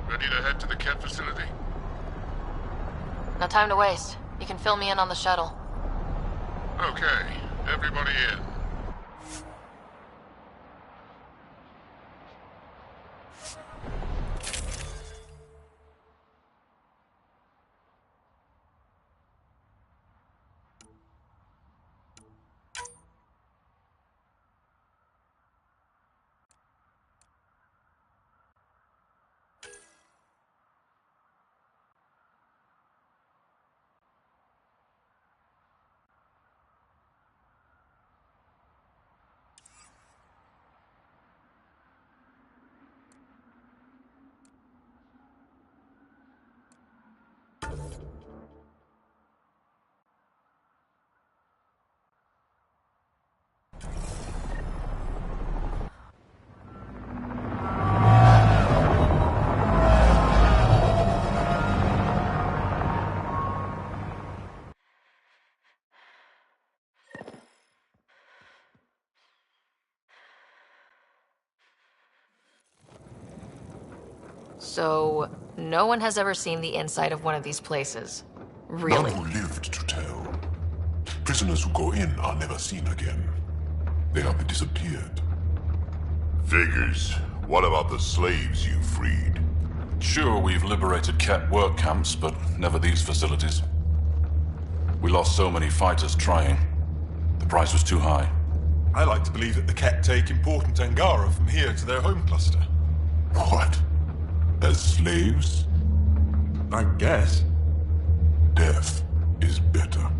Ready to head to the Kett facility. No time to waste. You can fill me in on the shuttle. Okay, everybody in. So, no one has ever seen the inside of one of these places. Really? None who lived to tell. Prisoners who go in are never seen again. They have disappeared. Figures. What about the slaves you freed? Sure, we've liberated Kett work camps, but never these facilities. We lost so many fighters trying. The price was too high. I like to believe that the Kett take important Angara from here to their home cluster. What? As slaves? I guess. Death is better.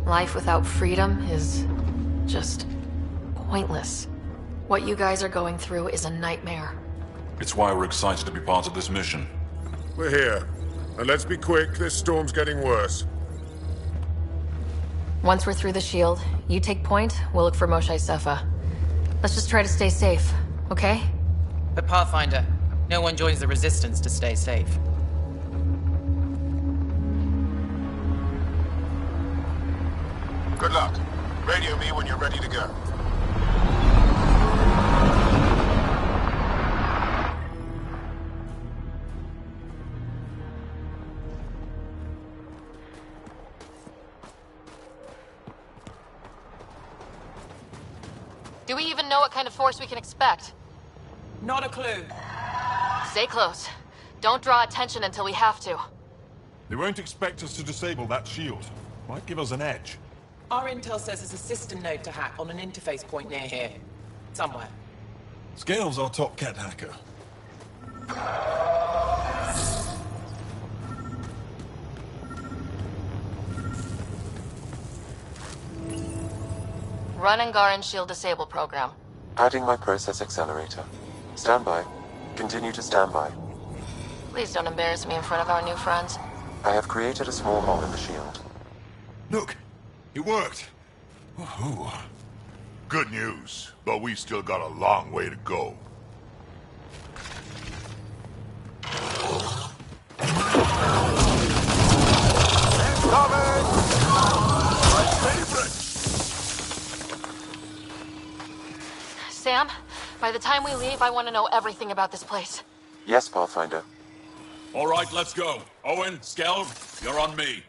Life without freedom is just pointless. What you guys are going through is a nightmare. It's why we're excited to be part of this mission. We're here. And let's be quick, this storm's getting worse. Once we're through the shield, you take point, we'll look for Moshae Sefa. Let's just try to stay safe, okay? But Pathfinder, no one joins the Resistance to stay safe. Good luck. Radio me when you're ready to go. Do we even know what kind of force we can expect? Not a clue. Stay close. Don't draw attention until we have to. They won't expect us to disable that shield. Might give us an edge. Our intel says there's a system node to hack on an interface point near here. Somewhere. Scale's our top Kett hacker. Run Angaran Shield Disable program. Adding my process accelerator. Stand by. Continue to stand by. Please don't embarrass me in front of our new friends. I have created a small hole in the shield. Look! It worked! Woohoo! Good news, but we still got a long way to go. Sam, by the time we leave, I want to know everything about this place. Yes, Pathfinder. All right, let's go. Owen, Skelv, you're on me.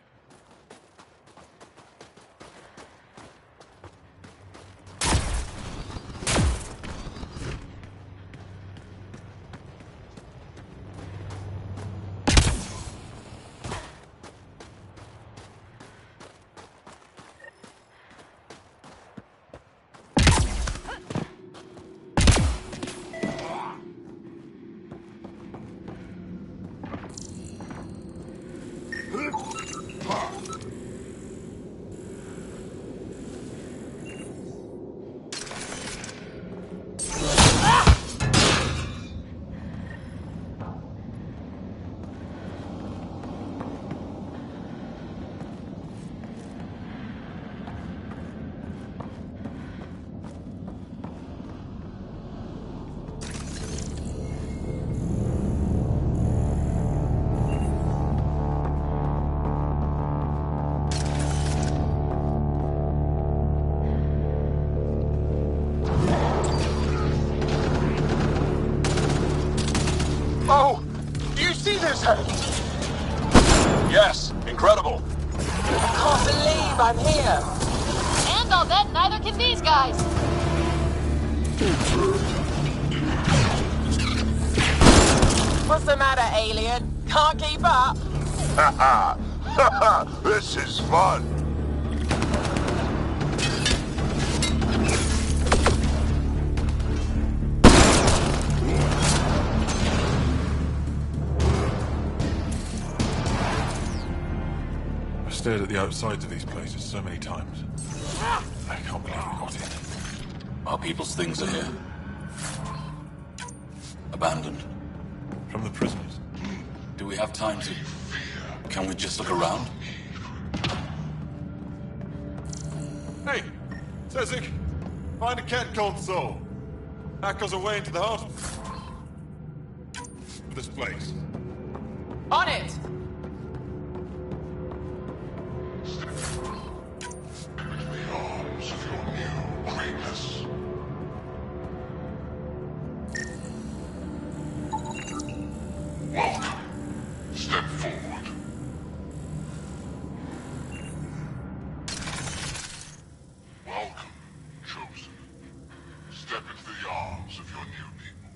Oh! Do you see this? Yes, incredible. I can't believe I'm here. And I'll bet neither can these guys. What's the matter, alien? Can't keep up? Ha ha! This is fun! I've stared at the outsides of these places so many times. I can't believe we got in. Our people's things are here. Abandoned. From the prisoners. Do we have time to... Can we just look around? Hey! Sezik! Find a Kett console! Hack us away into the heart of this place. On it! The arms of your new greatness. Welcome. Step forward. Welcome, chosen. Step into the arms of your new people.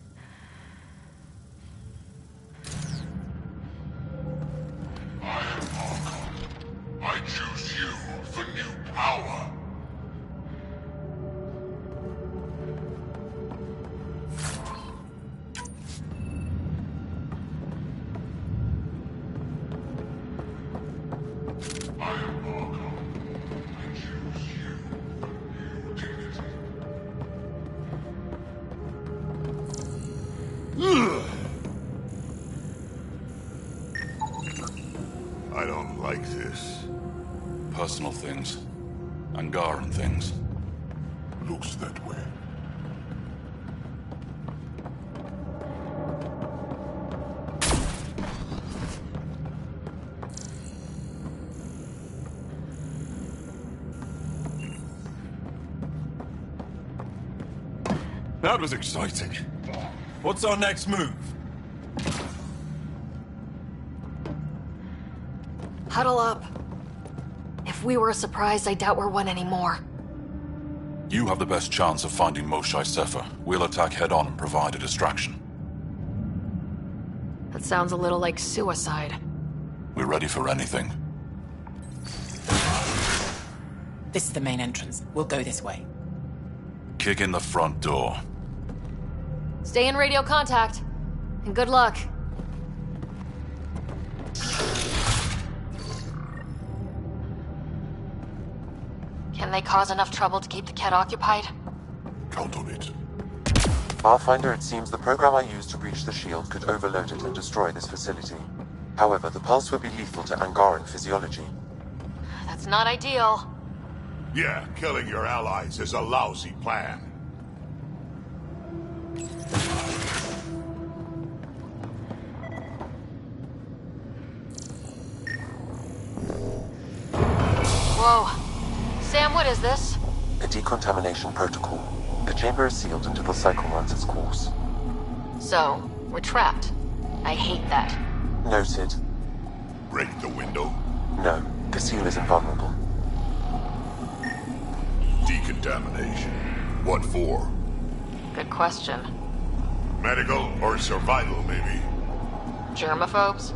I am Archon. I choose you for new power. I am Archon. I choose you for new dignity. I don't like this. Personal things. Angaran things. Looks that way. That was exciting. What's our next move? Huddle up. If we were a surprise, I doubt we're one anymore. You have the best chance of finding Moshae Sefer. We'll attack head-on and provide a distraction. That sounds a little like suicide. We're ready for anything. This is the main entrance. We'll go this way. Kick in the front door. Stay in radio contact. And good luck. Can they cause enough trouble to keep the Kett occupied? Count on it. Pathfinder, it seems the program I used to breach the shield could overload it and destroy this facility. However, the pulse would be lethal to Angaran physiology. That's not ideal. Yeah, killing your allies is a lousy plan. Whoa. Sam, what is this? A decontamination protocol. The chamber is sealed until the cycle runs its course. So, we're trapped. I hate that. Noted. Break the window. No, the seal is invulnerable. Decontamination. What for? Good question. Medical or survival, maybe? Germaphobes?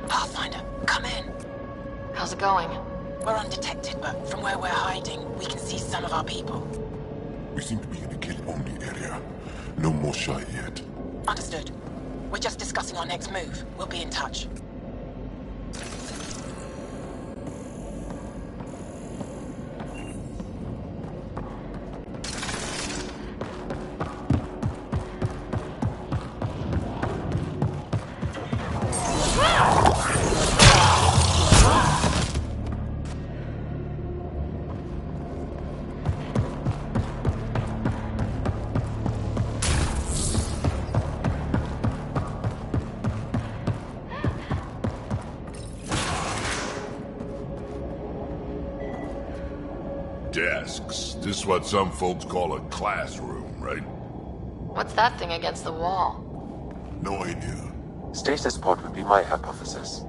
Pathfinder, come in. How's it going? We're undetected, but from where we're hiding, we can see some of our people. We seem to be in a kill-only area. No Moshae yet. Understood. We're just discussing our next move. We'll be in touch. desks. This is what some folks call a classroom, right? What's that thing against the wall? No idea. Stasis pod would be my hypothesis.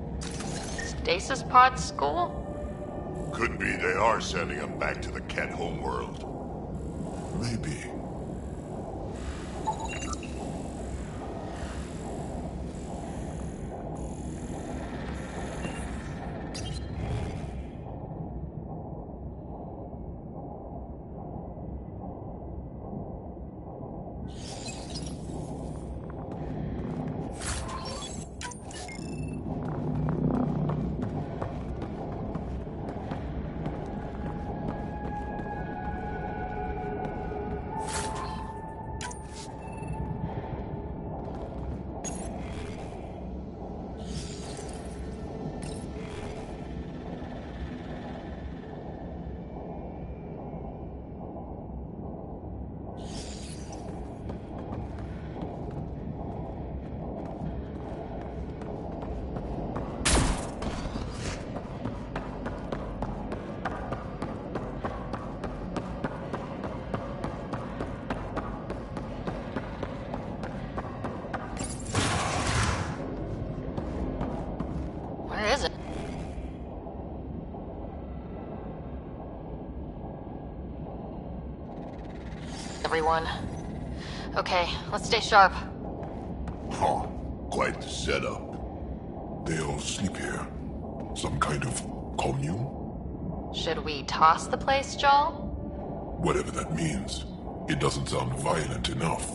Stasis pod school? Could be they are sending them back to the Kett homeworld. Maybe. Where is it? Everyone. Okay, let's stay sharp. Huh. Quite the setup. They all sleep here. Some kind of commune? Should we toss the place, Joel? Whatever that means. It doesn't sound violent enough.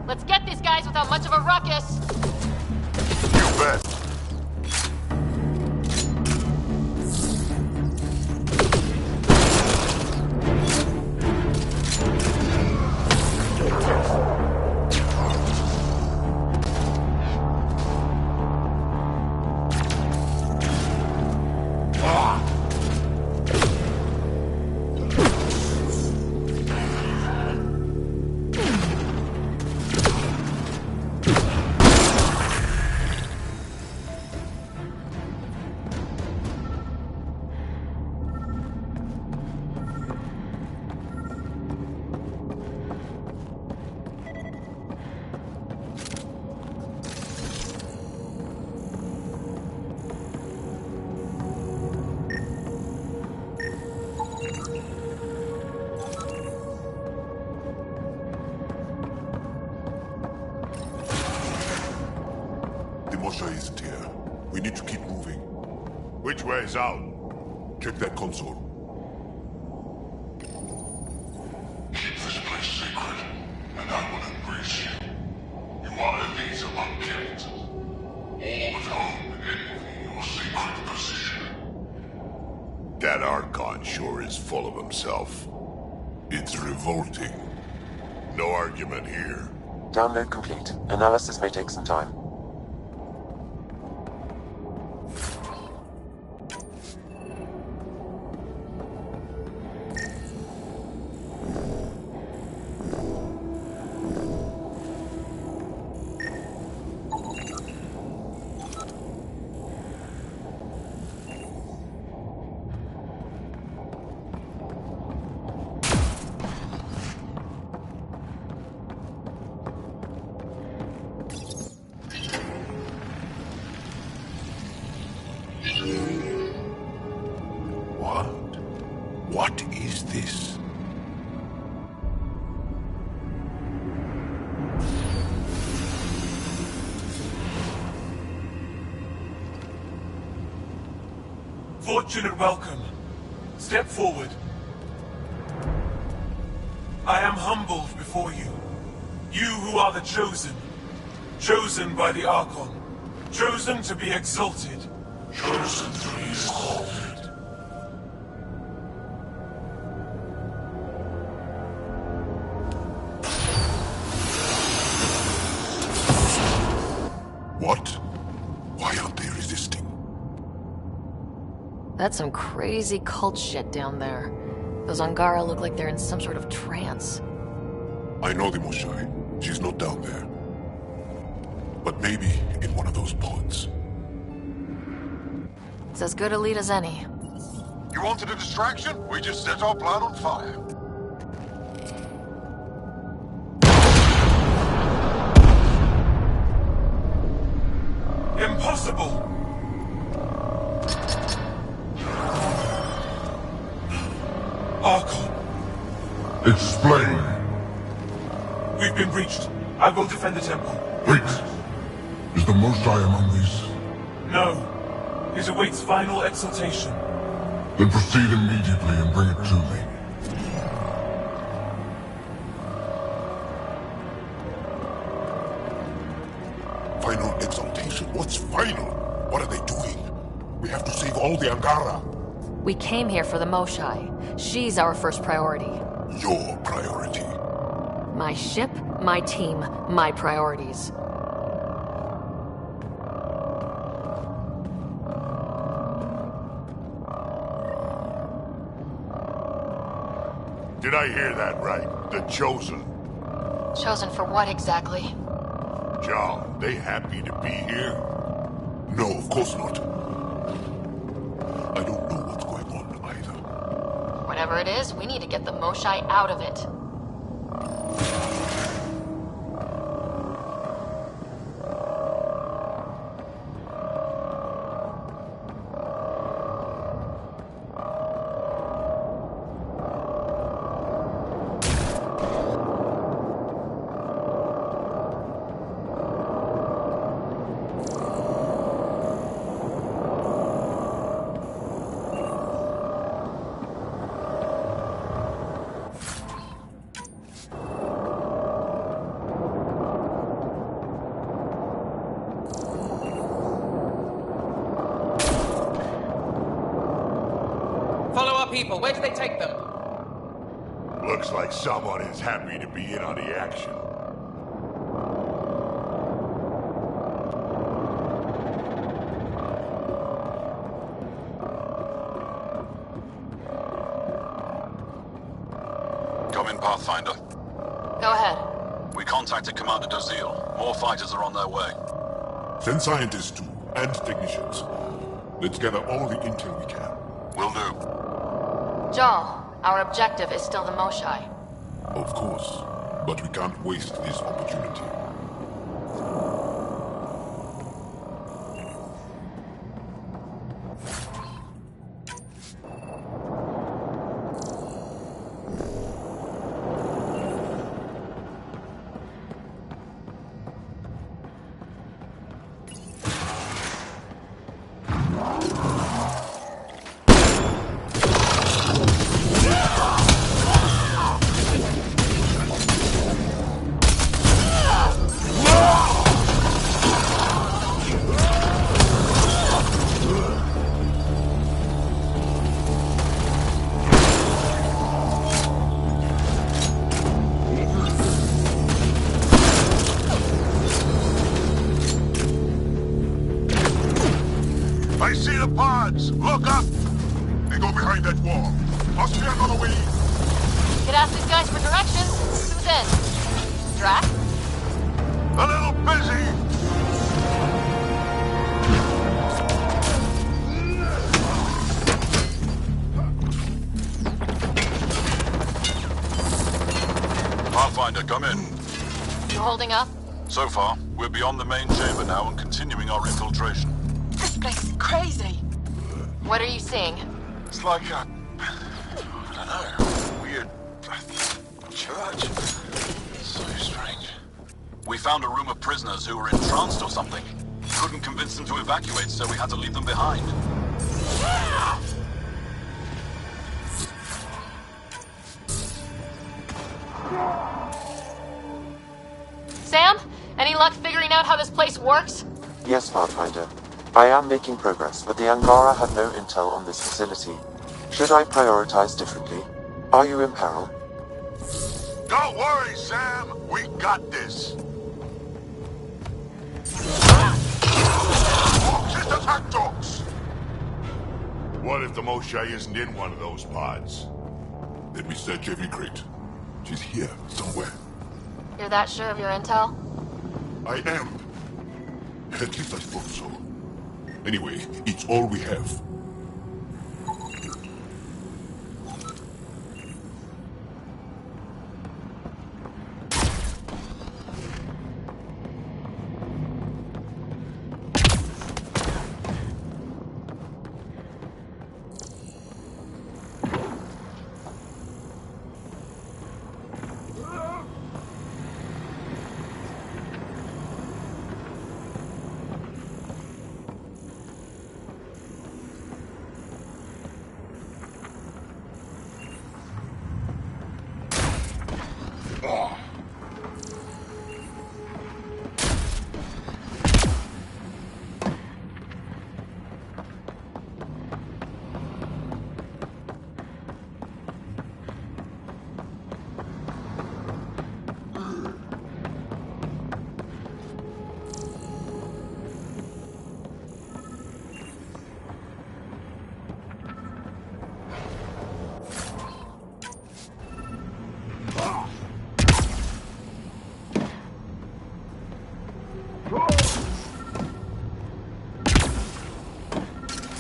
Let's get these guys without much of a ruckus. You bet. Mosha isn't here. We need to keep moving. Which way's out? Check that console. Keep this place sacred, and I will embrace you. You are elite among Kett. All at home envy your sacred position. That Archon sure is full of himself. It's revolting. No argument here. Download complete. Analysis may take some time. around. What is this? Fortunate welcome. Step forward. I am humbled before you. You who are the chosen. Chosen by the Archon. Chosen to be exalted. Chosen to be exalted. What? Why aren't they resisting? That's some crazy cult shit down there. Those Angara look like they're in some sort of trance. I know the Moshai. She's not down there. But maybe in one of those pods. It's as good a lead as any. You wanted a distraction? We just set our plan on fire. Impossible! Archon. Explain. We've been breached. I will defend the temple. Wait. Is the Moshai among these? No. It awaits final exaltation. Then proceed immediately and bring it to me. Final exaltation? What's final? What are they doing? We have to save all the Angara. We came here for the Moshai. She's our first priority. Your priority. My ship, my team, my priorities. Did I hear that right? The Chosen. Chosen for what exactly? John, they happy to be here? No, of course not. I don't know what's going on either. Whatever it is, we need to get the Moshai out of it. People, where do they take them? Looks like someone is happy to be in on the action. Come in, Pathfinder. Go ahead. We contacted Commander Dozil. More fighters are on their way. Send scientists too, and technicians. Let's gather all the intel we can. Will do. Jarl, our objective is still the Moshai. Of course, but we can't waste this opportunity. I see the pods! Look up! They go behind that wall. Must be another way. Could ask these guys for directions. Who's in? Drac? A little busy. Pathfinder, come in. You holding up? So far, we're beyond the main chamber now and continuing our infiltration. This place is crazy. What are you seeing? It's like know. Weird church. So strange. We found a room of prisoners who were entranced or something. Couldn't convince them to evacuate, so we had to leave them behind. Sam? Any luck figuring out how this place works? Yes, Pathfinder. I am making progress, but the Angara had no intel on this facility. Should I prioritize differently? Are you in peril? Don't worry, Sam. We got this. Just attack dogs. What if the Moshae isn't in one of those pods? Let me search every crate. She's here, somewhere. You're that sure of your intel? I am. At least I thought so. Anyway, it's all we have.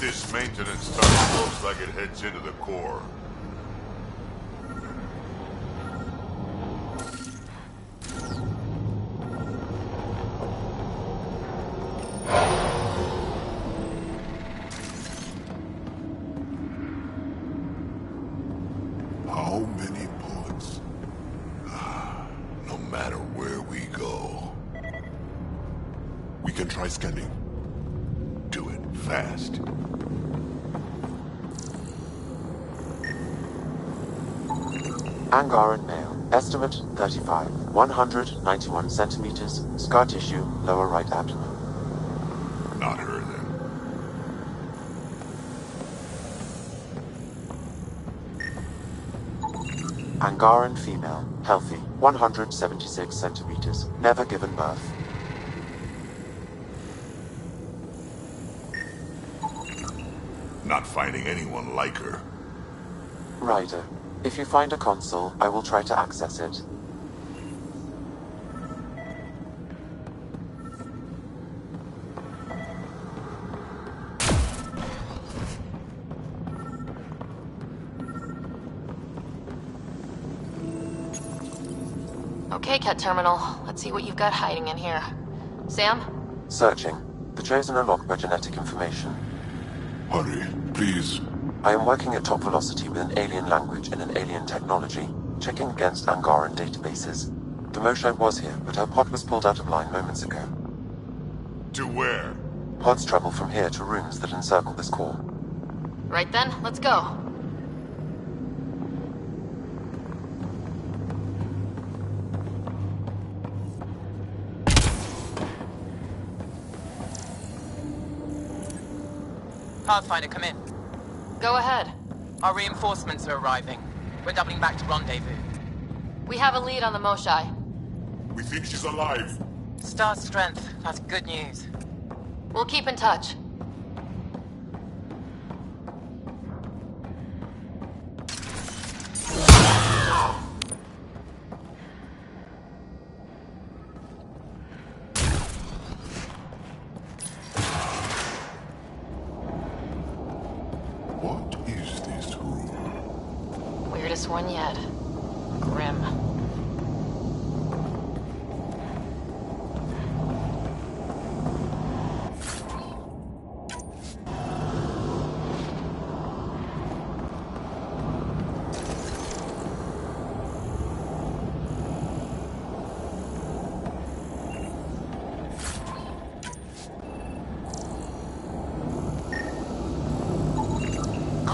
This maintenance tunnel looks like it heads into the core. How many bullets? No matter where we go, We can try scanning. do it fast. Angaran male. Estimate 35. 191 centimeters. Scar tissue, lower right abdomen. Not her, then. Angaran female. Healthy. 176 centimeters. Never given birth. Not finding anyone like her. Ryder. If you find a console, I will try to access it. Okay, Kett Terminal. Let's see what you've got hiding in here. Sam? Searching. The Chosen are locked by genetic information. Hurry, please. I am working at top velocity with an alien language and an alien technology, checking against Angaran databases. The Moshae was here, but her pod was pulled out of line moments ago. To where? Pods travel from here to rooms that encircle this core. Right then, let's go. Pathfinder, come in. Go ahead. Our reinforcements are arriving. We're doubling back to rendezvous. We have a lead on the Moshae. We think she's alive. Star strength. That's good news. We'll keep in touch. What is this room? Weirdest one yet. Grim.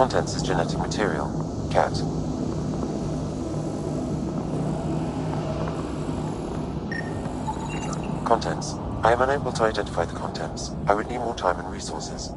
Contents is genetic material. Kett. Contents. I am unable to identify the contents. I would need more time and resources.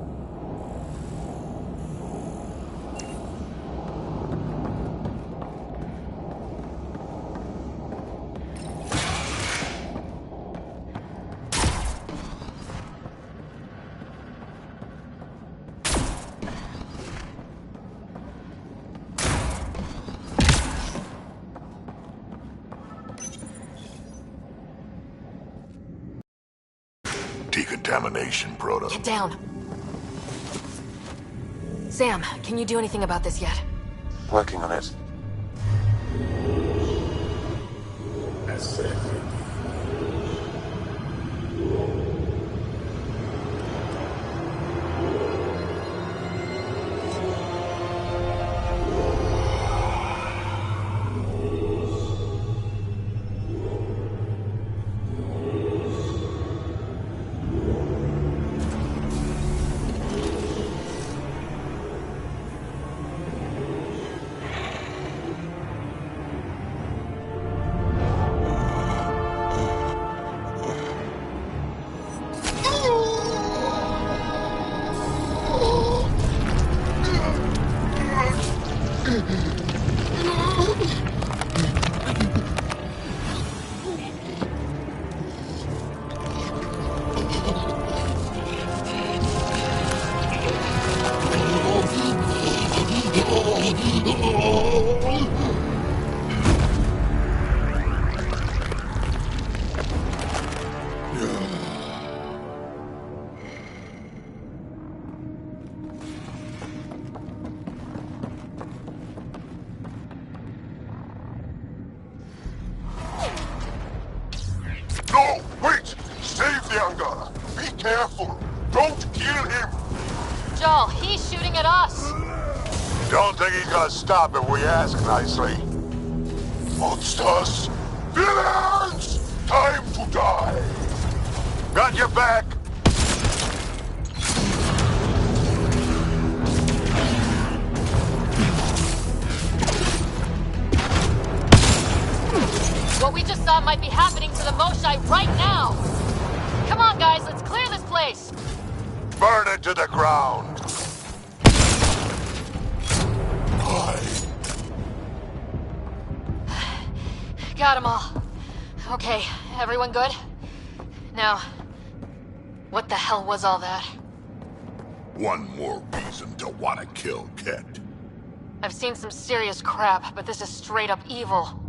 Decontamination, Proto. Get down. Sam, can you do anything about this yet? Working on it. No! Wait! Save the Angara! Be careful! Don't kill him! Joel, he's shooting at us! Don't think he's gonna stop if we ask nicely. Monsters! Villains! Time to die! Got your back! What we just saw might be happening to the Moshai right now! Come on, guys, let's clear this place! Burn it to the ground! Got them all. Okay, everyone good? Now, what the hell was all that? One more reason to want to kill Kett. I've seen some serious crap, but this is straight up evil.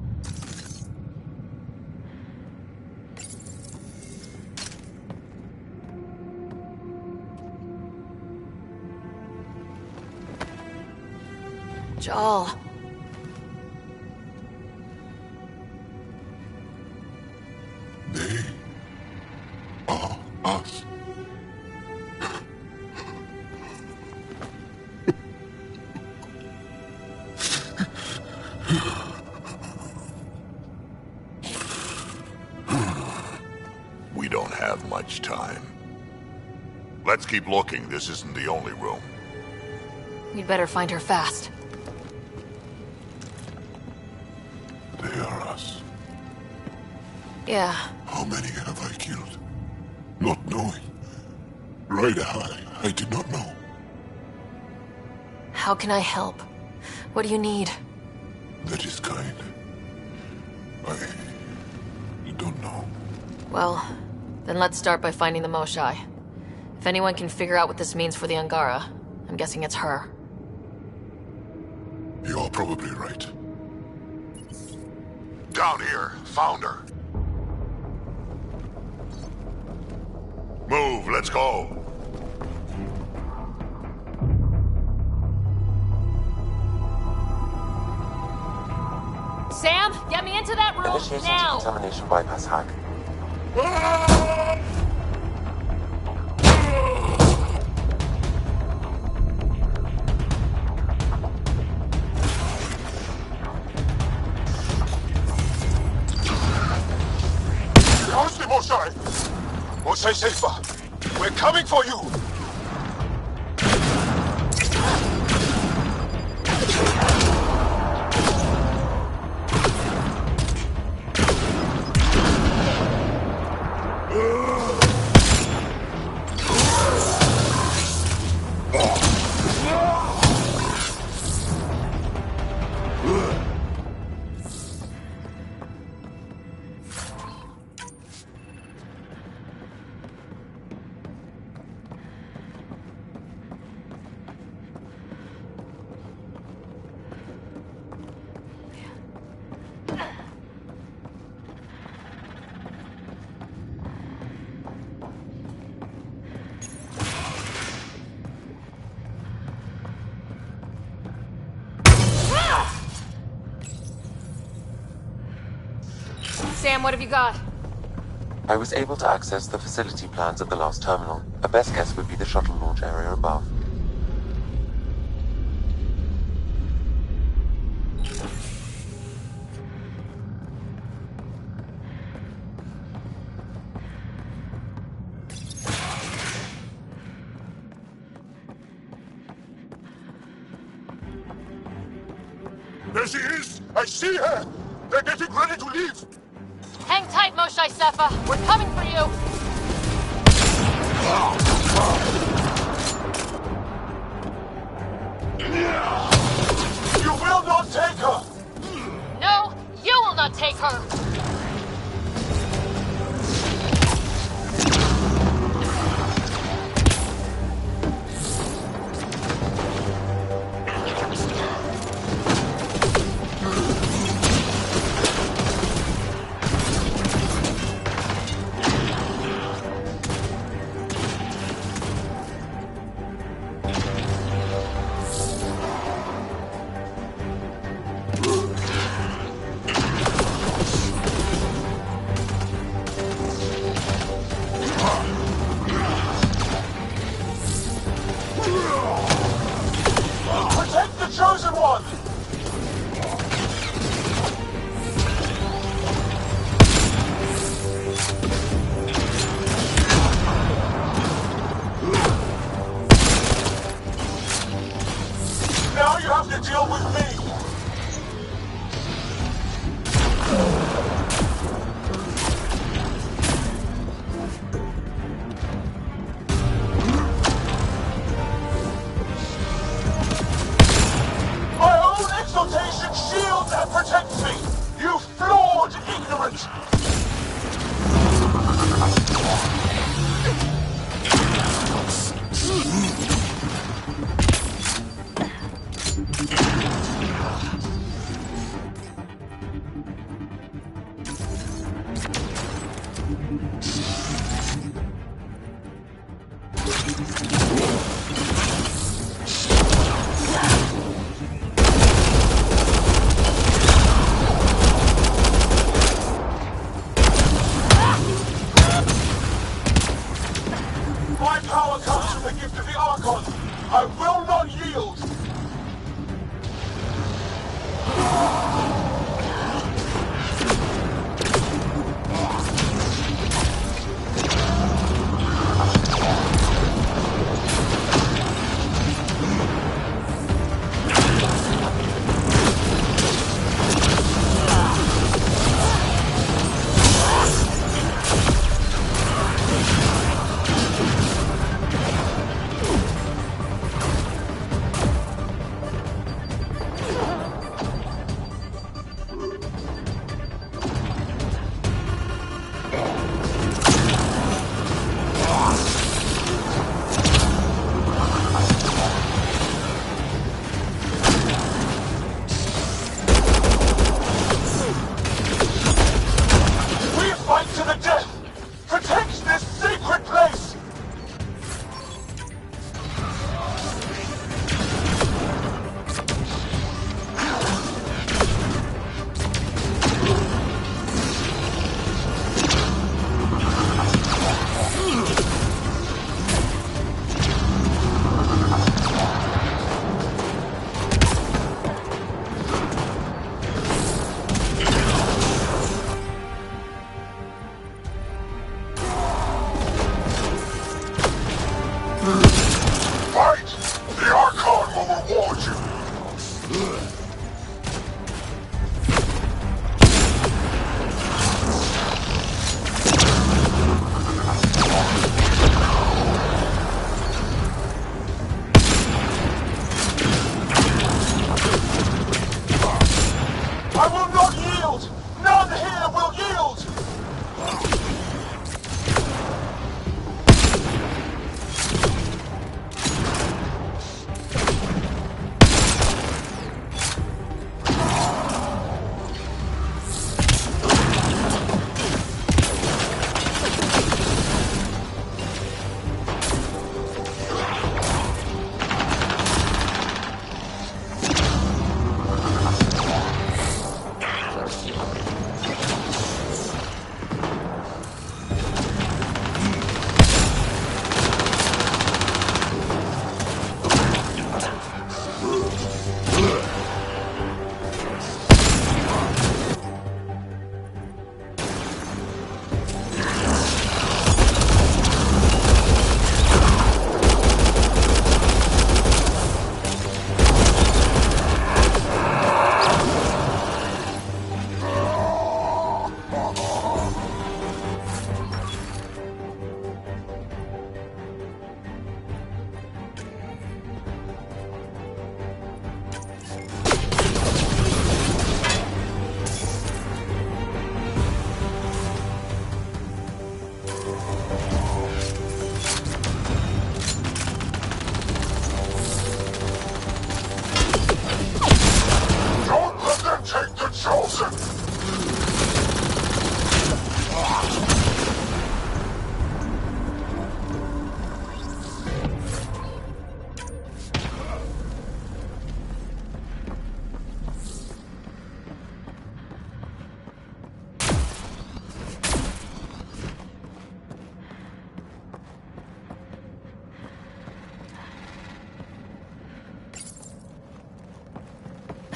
Joel. They are us. We don't have much time. Let's keep looking. This isn't the only room. We'd better find her fast. They are us. Yeah. How many have I killed? Not knowing. Ryder, I did not know. How can I help? What do you need? That is kind. I don't know. Well, then let's start by finding the Moshai. If anyone can figure out what this means for the Angara, I'm guessing it's her. You're probably right. Down here. Found her. Move. Let's go. Sam, get me into that room Initiating now! decontamination bypass hack. How's the Moshai? Moshai safer. We're coming for you. Sam, what have you got? I was able to access the facility plans at the last terminal. A best guess would be the shuttle launch area above. There she is! I see her! They're getting ready to leave! Hang tight, Moshae Sefa. We're coming for you. You will not take her! No, you will not take her. Protect the Chosen One! Now you have to deal with me!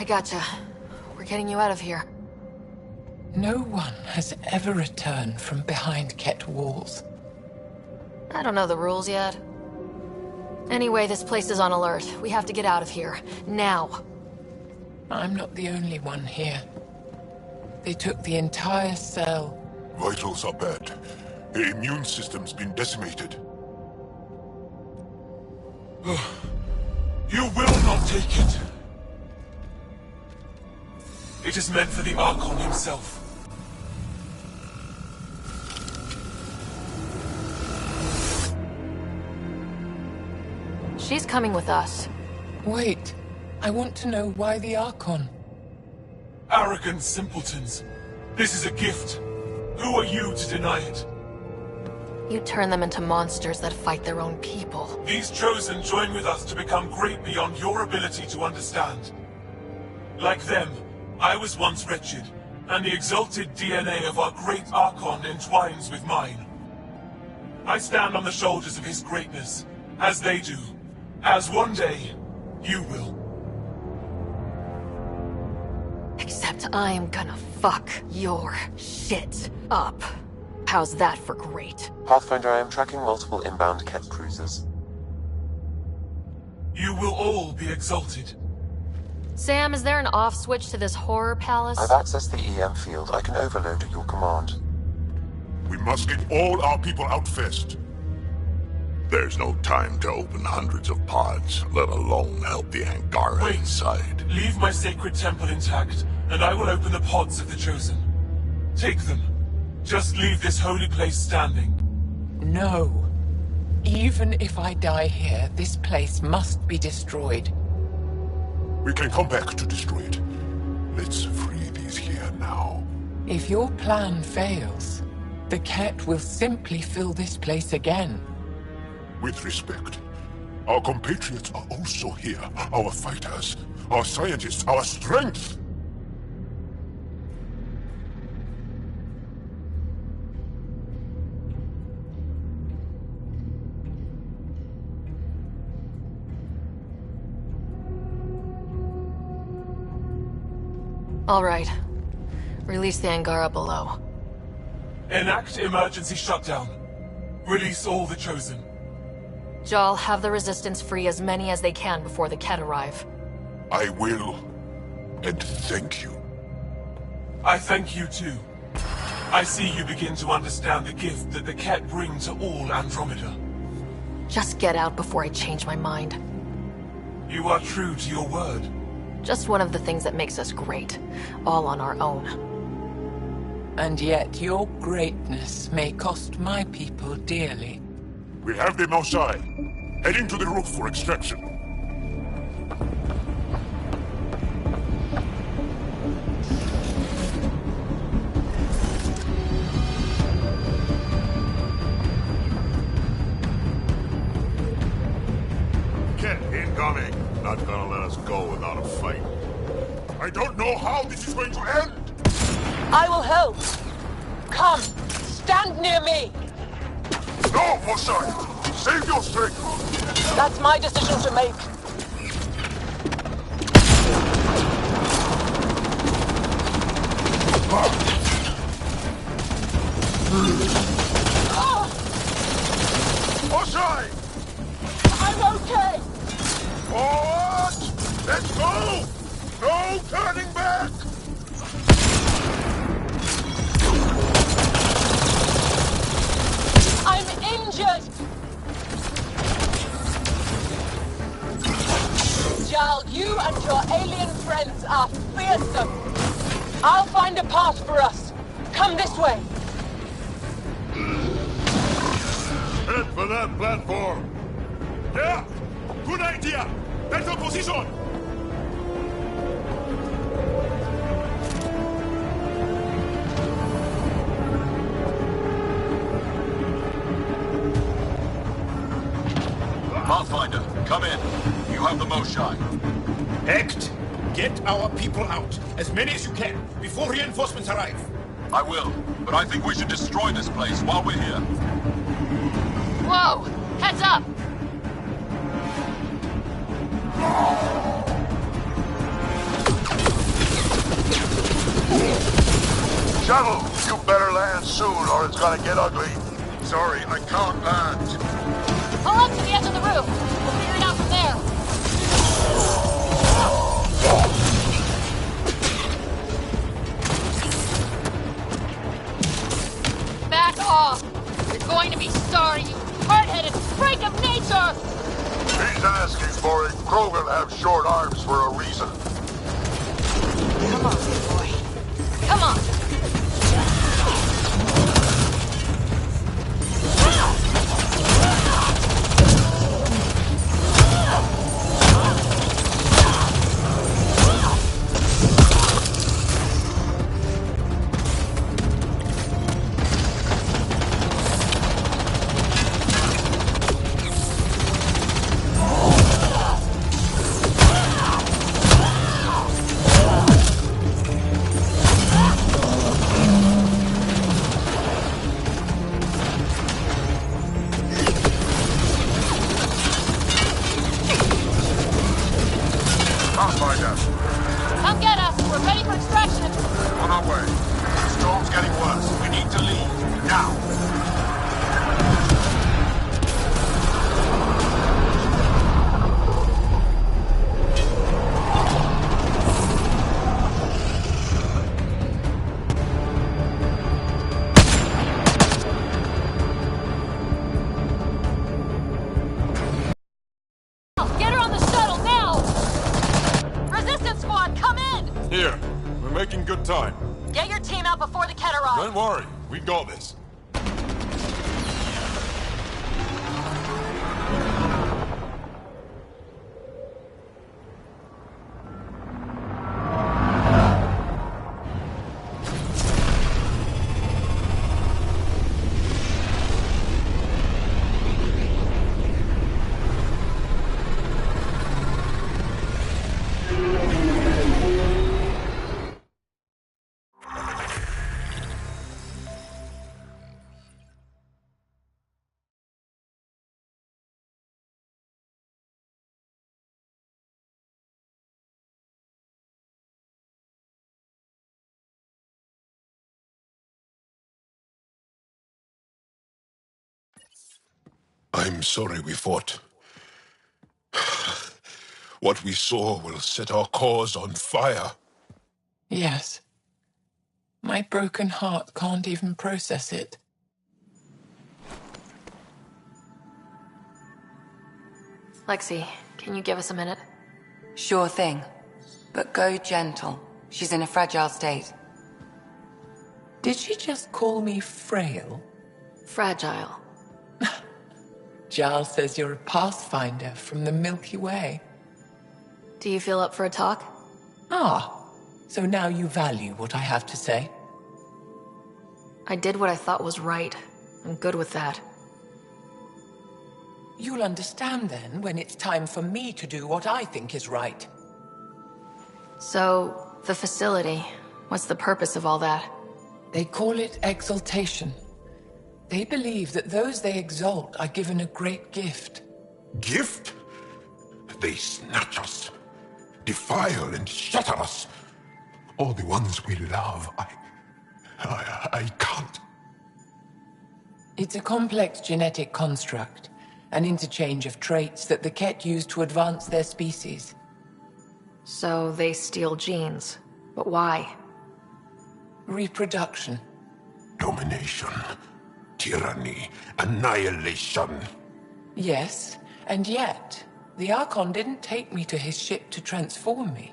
I gotcha. We're getting you out of here. No one has ever returned from behind Kett walls. I don't know the rules yet. Anyway, this place is on alert. We have to get out of here. Now. I'm not the only one here. They took the entire cell. Vitals are bad. The immune system's been decimated. You will not take it. It is meant for the Archon himself. She's coming with us. Wait. I want to know why the Archon. Arrogant simpletons. This is a gift. Who are you to deny it? You turn them into monsters that fight their own people. These Chosen join with us to become great beyond your ability to understand. Like them, I was once wretched, and the exalted DNA of our great Archon entwines with mine. I stand on the shoulders of his greatness, as they do, as one day, you will. Except I am gonna fuck your shit up. How's that for great? Pathfinder, I am tracking multiple inbound Kett cruisers. You will all be exalted. Sam, is there an off switch to this horror palace? I've accessed the EM field. I can overload at your command. We must get all our people out first. There's no time to open hundreds of pods, let alone help the Angara Wait. inside. Leave my sacred temple intact, and I will open the pods of the Chosen. Take them. Just leave this holy place standing. No. Even if I die here, this place must be destroyed. We can come back to destroy it. Let's free these here now. If your plan fails, the Kett will simply fill this place again. With respect, our compatriots are also here. Our fighters, our scientists, our strength. All right. Release the Angara below. Enact emergency shutdown. Release all the Chosen. Jal, have the Resistance free as many as they can before the Kett arrive. I will. And thank you. I thank you too. I see you begin to understand the gift that the Kett bring to all Andromeda. Just get out before I change my mind. You are true to your word. Just one of the things that makes us great. All on our own. And yet your greatness may cost my people dearly. We have them outside. Heading to the roof for extraction. Kett, incoming. Not gonna let us go without a fight. I don't know how this is going to end! I will help! Come! Stand near me! No, Mosai! Save your strength! That's my decision to make. Mosai! I'm okay! Forward! Let's go! No turning back! I'm injured! Jal, you and your alien friends are fearsome. I'll find a path for us. Come this way. Head for that platform. Yeah! Good idea! Better position! Pathfinder, come in. You have the Moshai. Act! Get our people out. As many as you can, before reinforcements arrive. I will, but I think we should destroy this place while we're here. Whoa! Heads up! Shuttle, you better land soon or it's gonna get ugly. Sorry, I can't land. Pull up to the edge of the roof. We'll figure it out from there. Back off. You're going to be sorry, you hard-headed freak of nature! He's asking for it. Krogan have short arms for a reason. Come on, big boy. Come on. Come get us! We're ready for extraction! On our way. The storm's getting worse. We need to leave. Now! Get her on the shuttle, now! Resistance squad, come in! Here. We're making good time. Get your team out before the Kett arrive. Don't worry. We got this. I'm sorry we fought. What we saw will set our cause on fire. Yes. My broken heart can't even process it. Lexi, can you give us a minute? Sure thing. But go gentle. She's in a fragile state. Did she just call me frail? Fragile. Giles says you're a pathfinder from the Milky Way. Do you feel up for a talk? Ah, so now you value what I have to say? I did what I thought was right. I'm good with that. You'll understand then when it's time for me to do what I think is right. So, the facility, what's the purpose of all that? They call it exaltation. They believe that those they exalt are given a great gift. Gift? They snatch us, defile and shatter us. All the ones we love. I can't. It's a complex genetic construct, an interchange of traits that the Kett use to advance their species. So they steal genes. But why? Reproduction. Domination, tyranny, annihilation. Yes, and yet, the Archon didn't take me to his ship to transform me.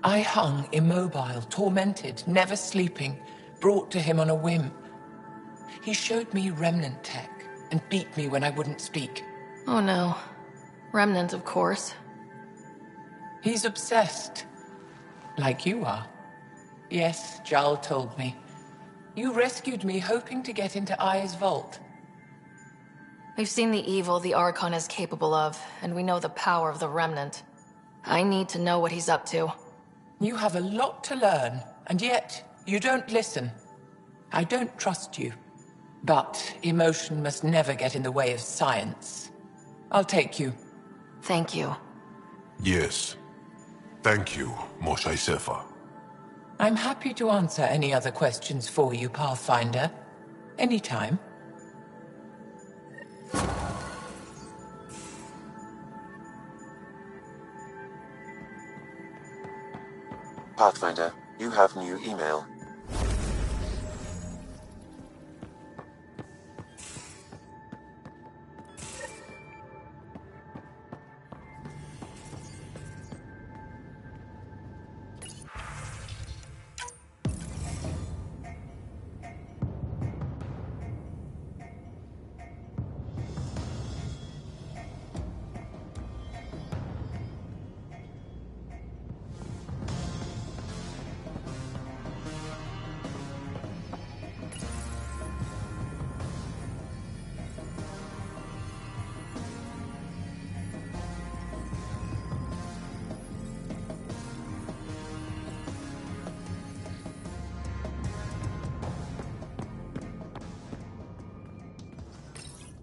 I hung immobile, tormented, never sleeping, brought to him on a whim. He showed me remnant tech and beat me when I wouldn't speak. Oh no. Remnant, of course. He's obsessed. Like you are. Yes, Jal told me. You rescued me hoping to get into Ai's vault. We've seen the evil the Archon is capable of, and we know the power of the Remnant. I need to know what he's up to. You have a lot to learn, and yet you don't listen. I don't trust you. But emotion must never get in the way of science. I'll take you. Thank you. Yes. Thank you, Moshe Sefer. I'm happy to answer any other questions for you, Pathfinder. Anytime. Pathfinder, you have new email.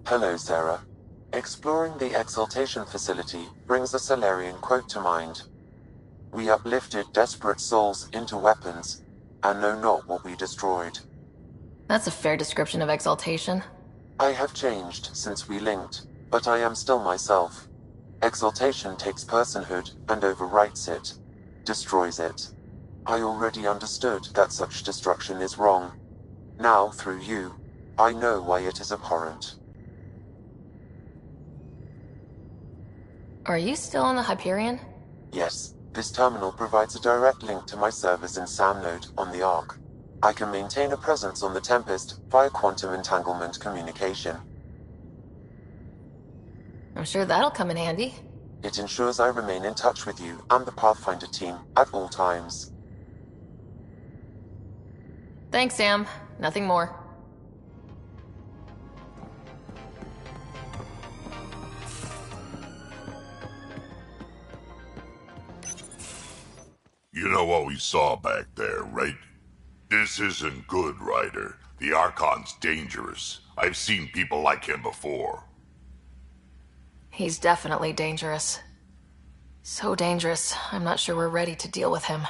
Hello, Sarah. Exploring the Exaltation facility brings a Salarian quote to mind. We uplifted desperate souls into weapons, and know not what we destroyed. That's a fair description of Exaltation. I have changed since we linked, but I am still myself. Exaltation takes personhood and overwrites it, destroys it. I already understood that such destruction is wrong. Now, through you, I know why it is abhorrent. Are you still on the Hyperion? Yes, this terminal provides a direct link to my servers in SAM-node on the Ark. I can maintain a presence on the Tempest via quantum entanglement communication. I'm sure that'll come in handy. It ensures I remain in touch with you and the Pathfinder team at all times. Thanks, Sam. Nothing more. You know what we saw back there, right? This isn't good, Ryder. The Archon's dangerous. I've seen people like him before. He's definitely dangerous. So dangerous, I'm not sure we're ready to deal with him.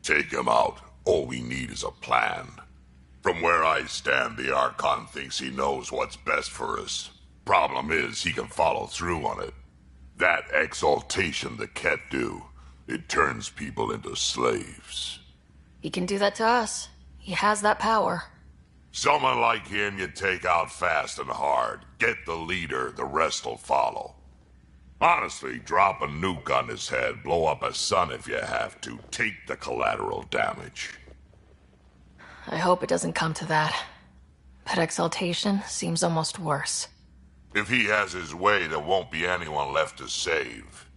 Take him out. All we need is a plan. From where I stand, the Archon thinks he knows what's best for us. Problem is, he can follow through on it. That exaltation the Kett do, it turns people into slaves. He can do that to us. He has that power. Someone like him you take out fast and hard. Get the leader, the rest will follow. Honestly, drop a nuke on his head, blow up a sun if you have to. Take the collateral damage. I hope it doesn't come to that. But Exaltation seems almost worse. If he has his way, there won't be anyone left to save.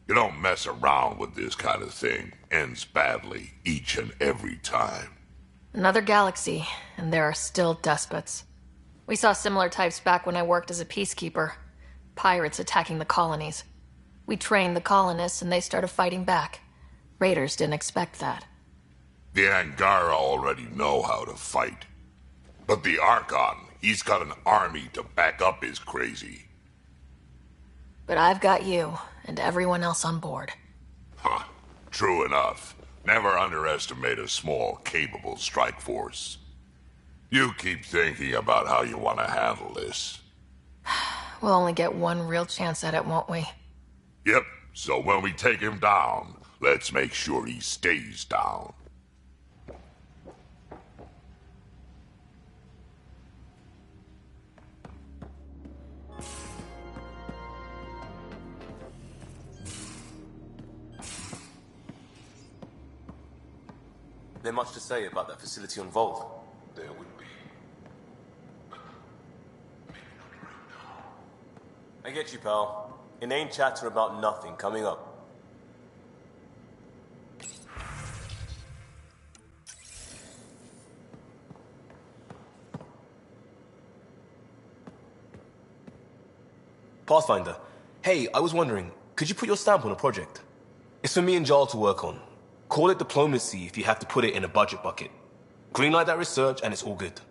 You don't mess around with this kind of thing. Ends badly, each and every time. Another galaxy, and there are still despots. We saw similar types back when I worked as a peacekeeper. Pirates attacking the colonies. We trained the colonists and they started fighting back. Raiders didn't expect that. The Angara already know how to fight. But the Archon, he's got an army to back up his crazy. But I've got you, and everyone else on board. Huh. True enough. Never underestimate a small, capable strike force. You keep thinking about how you want to handle this. We'll only get one real chance at it, won't we? Yep, so when we take him down, let's make sure he stays down. There much to say about that facility on Volt? There would be. But maybe not right now. I get you, pal. Inane chatter about nothing coming up. Pathfinder. Hey, I was wondering, could you put your stamp on a project? It's for me and Jarl to work on. Call it diplomacy if you have to put it in a budget bucket. Greenlight that research and it's all good.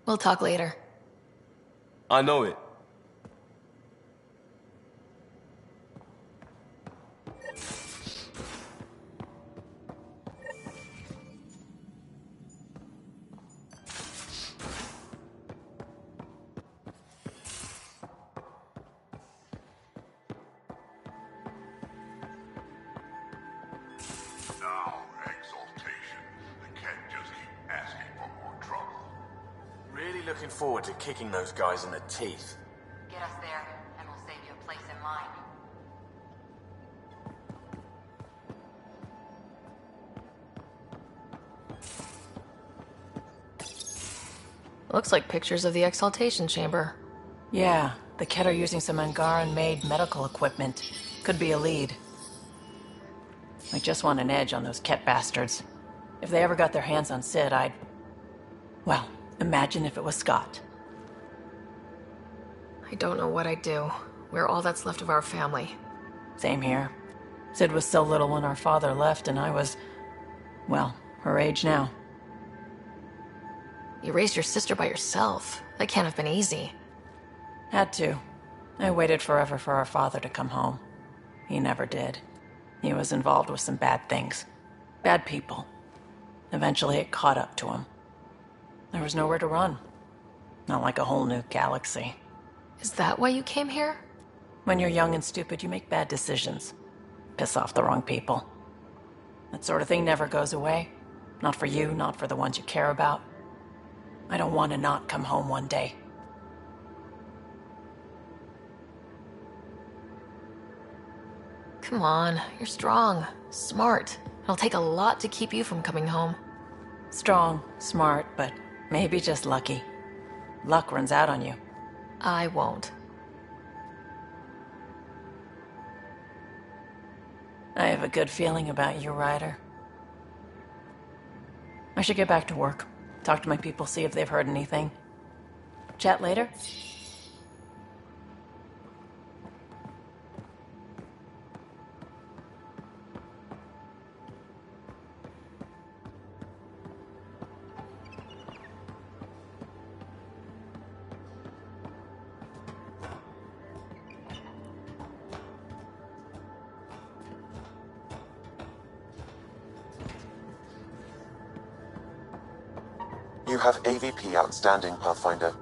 We'll talk later. I know it. looking forward to kicking those guys in the teeth. Get us there, and we'll save you a place in line. Looks like pictures of the exaltation chamber. Yeah, the Kett are using some Angaran-made medical equipment. Could be a lead. I just want an edge on those Kett bastards. If they ever got their hands on Sid, I'd... Well, imagine if it was Scott. I don't know what I'd do. We're all that's left of our family. Same here. Sid was so little when our father left, and I was... well, her age now. You raised your sister by yourself. That can't have been easy. Had to. I waited forever for our father to come home. He never did. He was involved with some bad things. Bad people. Eventually it caught up to him. There was nowhere to run. Not like a whole new galaxy. Is that why you came here? When you're young and stupid, you make bad decisions. Piss off the wrong people. That sort of thing never goes away. Not for you, not for the ones you care about. I don't want to not come home one day. Come on, you're strong, smart. It'll take a lot to keep you from coming home. Strong, smart, but maybe just lucky. Luck runs out on you. I won't. I have a good feeling about you, Ryder. I should get back to work. Talk to my people, see if they've heard anything. Chat later? You have AVP outstanding, Pathfinder.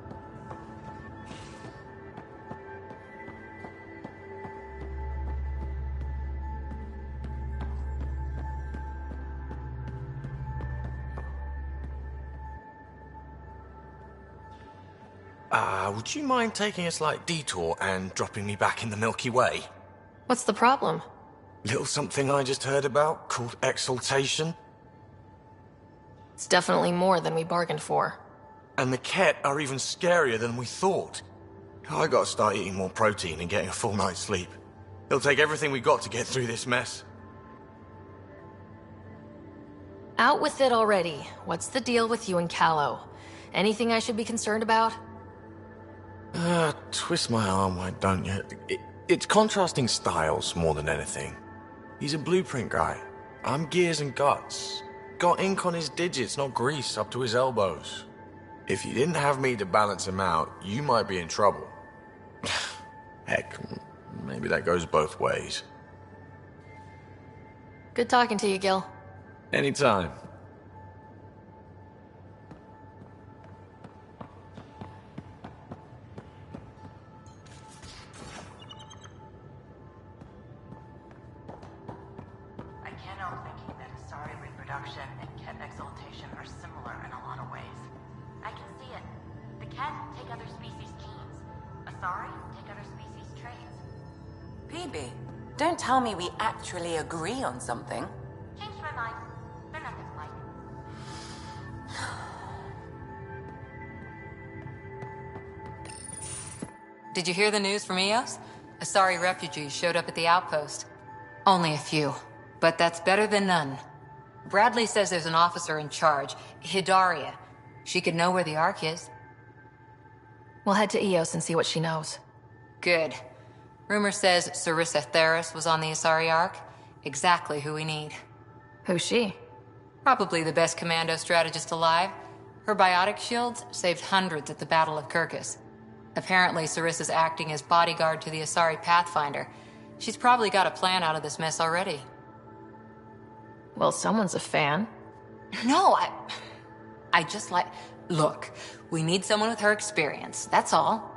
Would you mind taking a slight detour and dropping me back in the Milky Way? What's the problem? Little something I just heard about called exaltation. It's definitely more than we bargained for. And the Kett are even scarier than we thought. I gotta start eating more protein and getting a full night's sleep. It'll take everything we got to get through this mess. Out with it already. What's the deal with you and Callow? Anything I should be concerned about? Twist my arm, why don't you? It's contrasting styles more than anything. He's a blueprint guy. I'm gears and guts. Got ink on his digits, not grease up to his elbows. If you didn't have me to balance him out, you might be in trouble. Heck, maybe that goes both ways. Good talking to you, Gil. Anytime. I can't help thinking that Asari reproduction and Kett exaltation are similar in a lot of ways. I can see it. The Kett take other species' genes. Asari take other species' traits. PB, don't tell me we actually agree on something. Changed my mind. They're nothing alike. Did you hear the news from Eos? Asari refugees showed up at the outpost. Only a few, but that's better than none. Bradley says there's an officer in charge, Hidaria. She could know where the Ark is. We'll head to Eos and see what she knows. Good. Rumor says Sarissa Theris was on the Asari Ark. Exactly who we need. Who's she? Probably the best commando strategist alive. Her biotic shields saved hundreds at the Battle of Kirkus. Apparently, Sarissa's acting as bodyguard to the Asari Pathfinder. She's probably got a plan out of this mess already. Well, someone's a fan. No, I just like... Look, we need someone with her experience, that's all.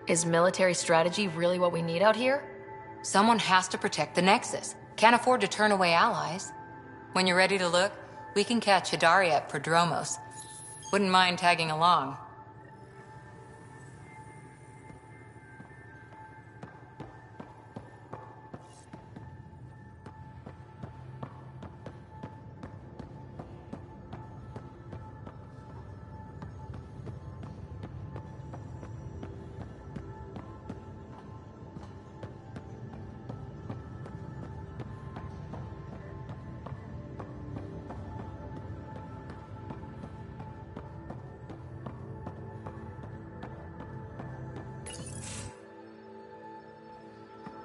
Is military strategy really what we need out here? Someone has to protect the Nexus. Can't afford to turn away allies. When you're ready to look, we can catch Hidaria at Prodromos. Wouldn't mind tagging along.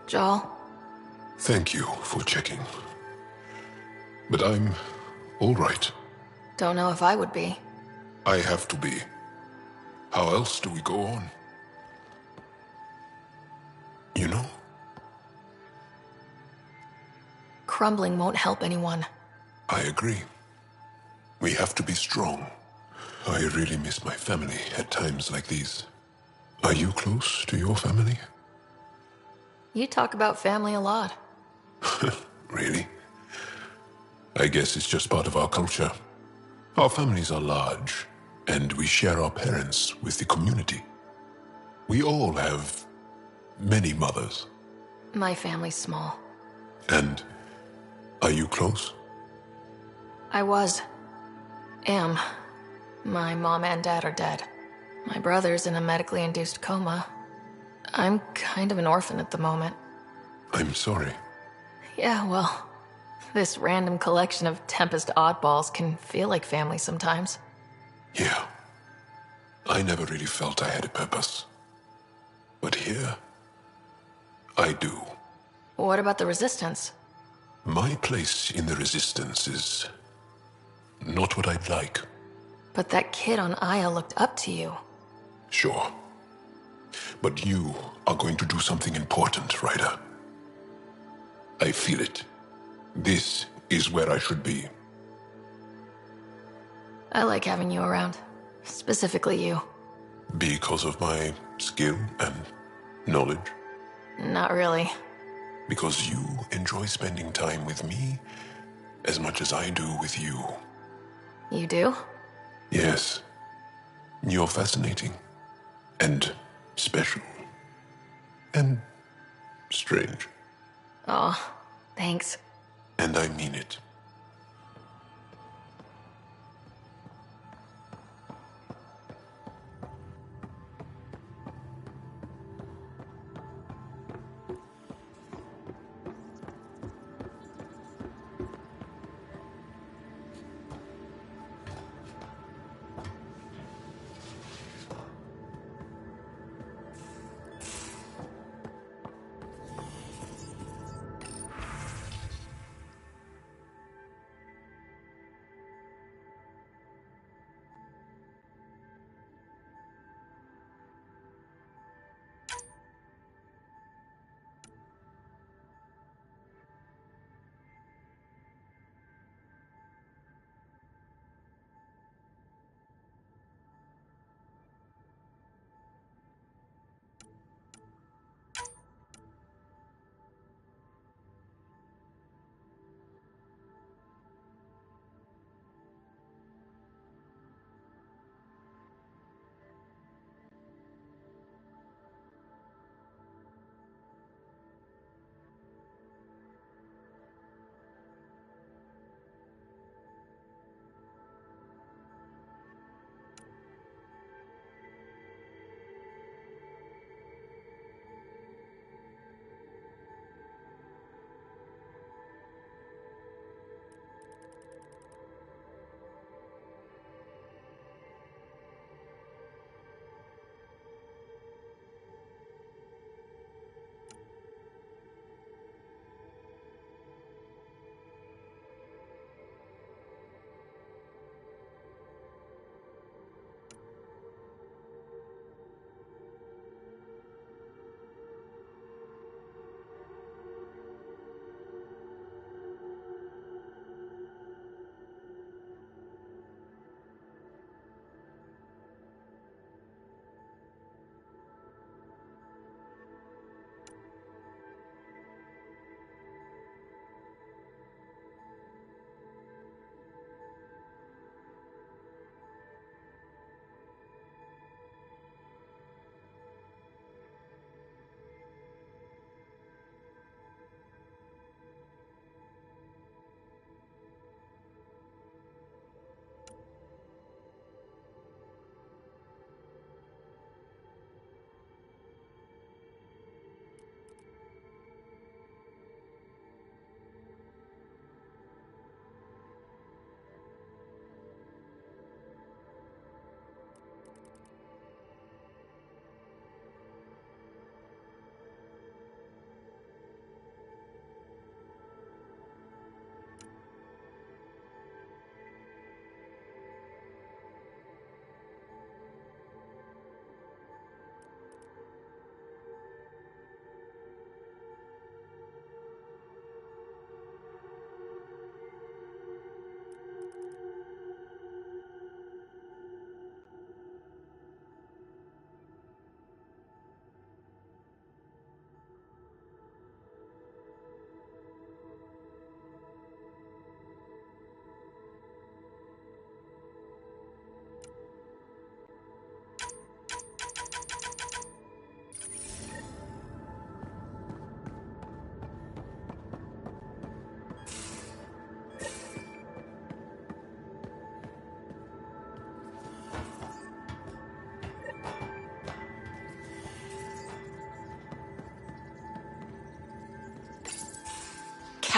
Joel? Thank you for checking. But I'm all right. Don't know if I would be. I have to be. How else do we go on? You know? Crumbling won't help anyone. I agree. We have to be strong. I really miss my family at times like these. Are you close to your family? You talk about family a lot. Really? I guess it's just part of our culture. Our families are large, and we share our parents with the community. We all have many mothers. My family's small. And are you close? I was. Am. My mom and dad are dead. My brother's in a medically induced coma. I'm kind of an orphan at the moment. I'm sorry. Yeah, well, this random collection of Tempest oddballs can feel like family sometimes. Yeah. I never really felt I had a purpose. But here, I do. What about the Resistance? My place in the Resistance is not what I'd like. But that kid on Aya looked up to you. Sure. But you are going to do something important, Ryder. I feel it. This is where I should be. I like having you around. Specifically you. Because of my skill and knowledge? Not really. Because you enjoy spending time with me as much as I do with you. You do? Yes. You're fascinating. And special. And strange. Aw, thanks. And I mean it.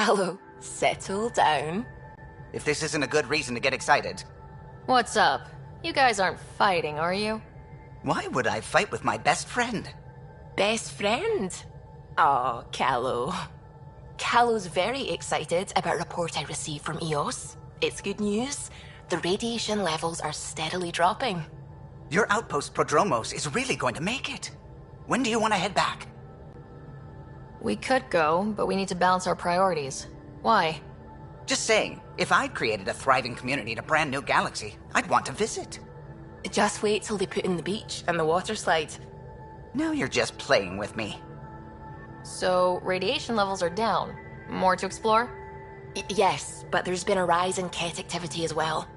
Callow, settle down. If this isn't a good reason to get excited. What's up? You guys aren't fighting, are you? Why would I fight with my best friend? Best friend? Oh, Callow. Callow's very excited about a report I received from EOS. It's good news. The radiation levels are steadily dropping. Your outpost Prodromos is really going to make it. When do you want to head back? We could go, but we need to balance our priorities. Why? Just saying, if I'd created a thriving community in a brand new galaxy, I'd want to visit. Just wait till they put in the beach and the water slide. Now you're just playing with me. So, radiation levels are down. More to explore? Yes, but there's been a rise in Kett activity as well.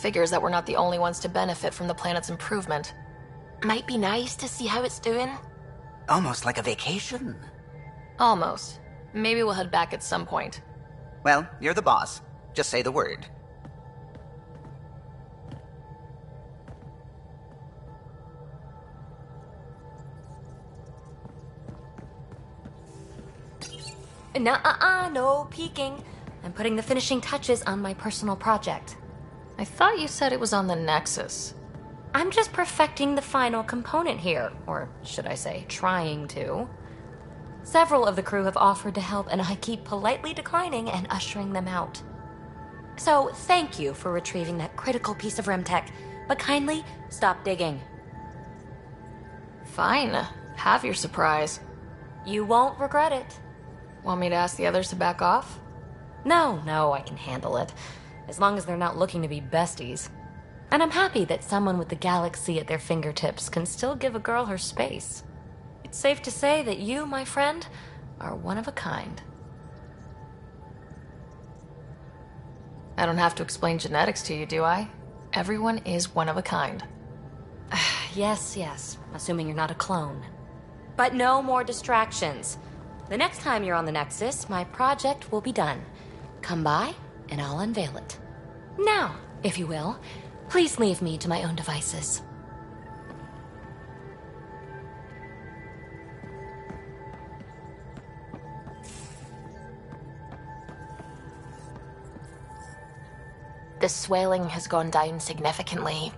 Figures that we're not the only ones to benefit from the planet's improvement. Might be nice to see how it's doing. Almost like a vacation. Almost. Maybe we'll head back at some point. Well, you're the boss. Just say the word. Nuh-uh, no peeking. I'm putting the finishing touches on my personal project. I thought you said it was on the Nexus. I'm just perfecting the final component here, or should I say, trying to. Several of the crew have offered to help, and I keep politely declining and ushering them out. So, thank you for retrieving that critical piece of Remtech, but kindly stop digging. Fine. Have your surprise. You won't regret it. Want me to ask the others to back off? No, I can handle it. As long as they're not looking to be besties. And I'm happy that someone with the galaxy at their fingertips can still give a girl her space. It's safe to say that you, my friend, are one of a kind. I don't have to explain genetics to you, do I? Everyone is one of a kind. Yes, assuming you're not a clone. But no more distractions. The next time you're on the Nexus, my project will be done. Come by, and I'll unveil it. Now, if you will, please leave me to my own devices. The swelling has gone down significantly,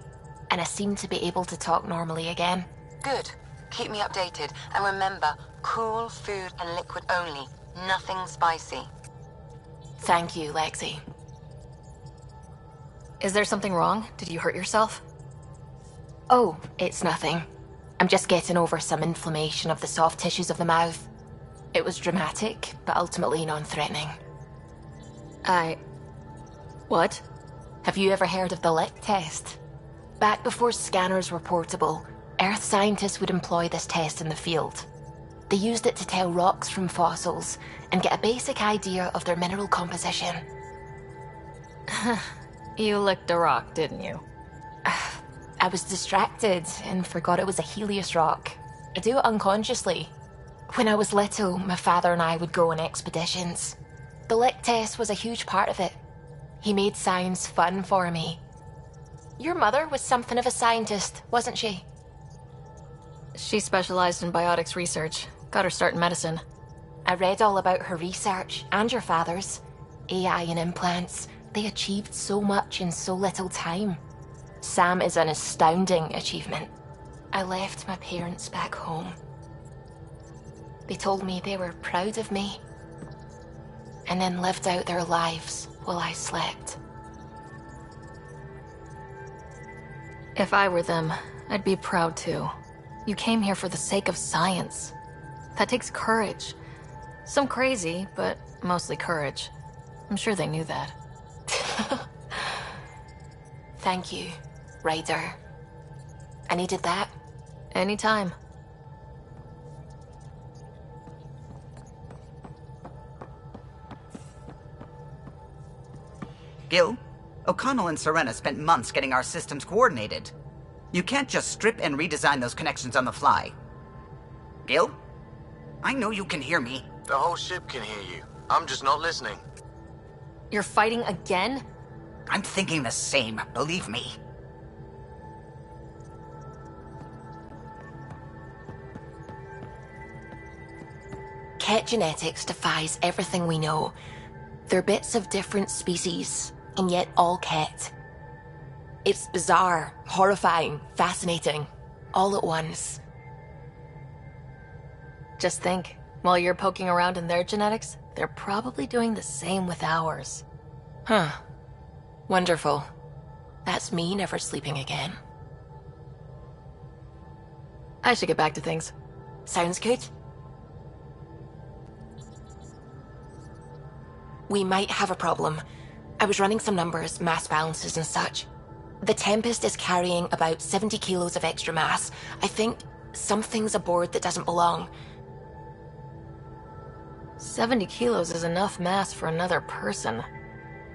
and I seem to be able to talk normally again. Good. Keep me updated. And remember, cool food and liquid only. Nothing spicy. Thank you, Lexi. Is there something wrong? Did you hurt yourself? Oh, it's nothing. I'm just getting over some inflammation of the soft tissues of the mouth. It was dramatic, but ultimately non-threatening. What? Have you ever heard of the lick test? Back before scanners were portable, Earth scientists would employ this test in the field. They used it to tell rocks from fossils and get a basic idea of their mineral composition. You licked a rock, didn't you? I was distracted and forgot it was a Helios rock. I do it unconsciously. When I was little, my father and I would go on expeditions. The lick test was a huge part of it. He made science fun for me. Your mother was something of a scientist, wasn't she? She specialized in biotics research. Got her start in medicine. I read all about her research, and your father's. AI and implants. They achieved so much in so little time. Sam is an astounding achievement. I left my parents back home. They told me they were proud of me, and then lived out their lives while I slept. If I were them, I'd be proud too. You came here for the sake of science. That takes courage. Some crazy, but mostly courage. I'm sure they knew that. Thank you, Ryder. I needed that. Anytime. Gil, O'Connell and Serena spent months getting our systems coordinated. You can't just strip and redesign those connections on the fly. Gil? I know you can hear me. The whole ship can hear you. I'm just not listening. You're fighting again? I'm thinking the same, believe me. Kett genetics defies everything we know, They're bits of different species, and yet all Kett. It's bizarre, horrifying, fascinating, all at once. Just think, while you're poking around in their genetics, they're probably doing the same with ours. Huh. Wonderful. That's me never sleeping again. I should get back to things. Sounds good. We might have a problem. I was running some numbers, mass balances and such. The Tempest is carrying about 70 kilos of extra mass. I think something's aboard that doesn't belong. 70 kilos is enough mass for another person.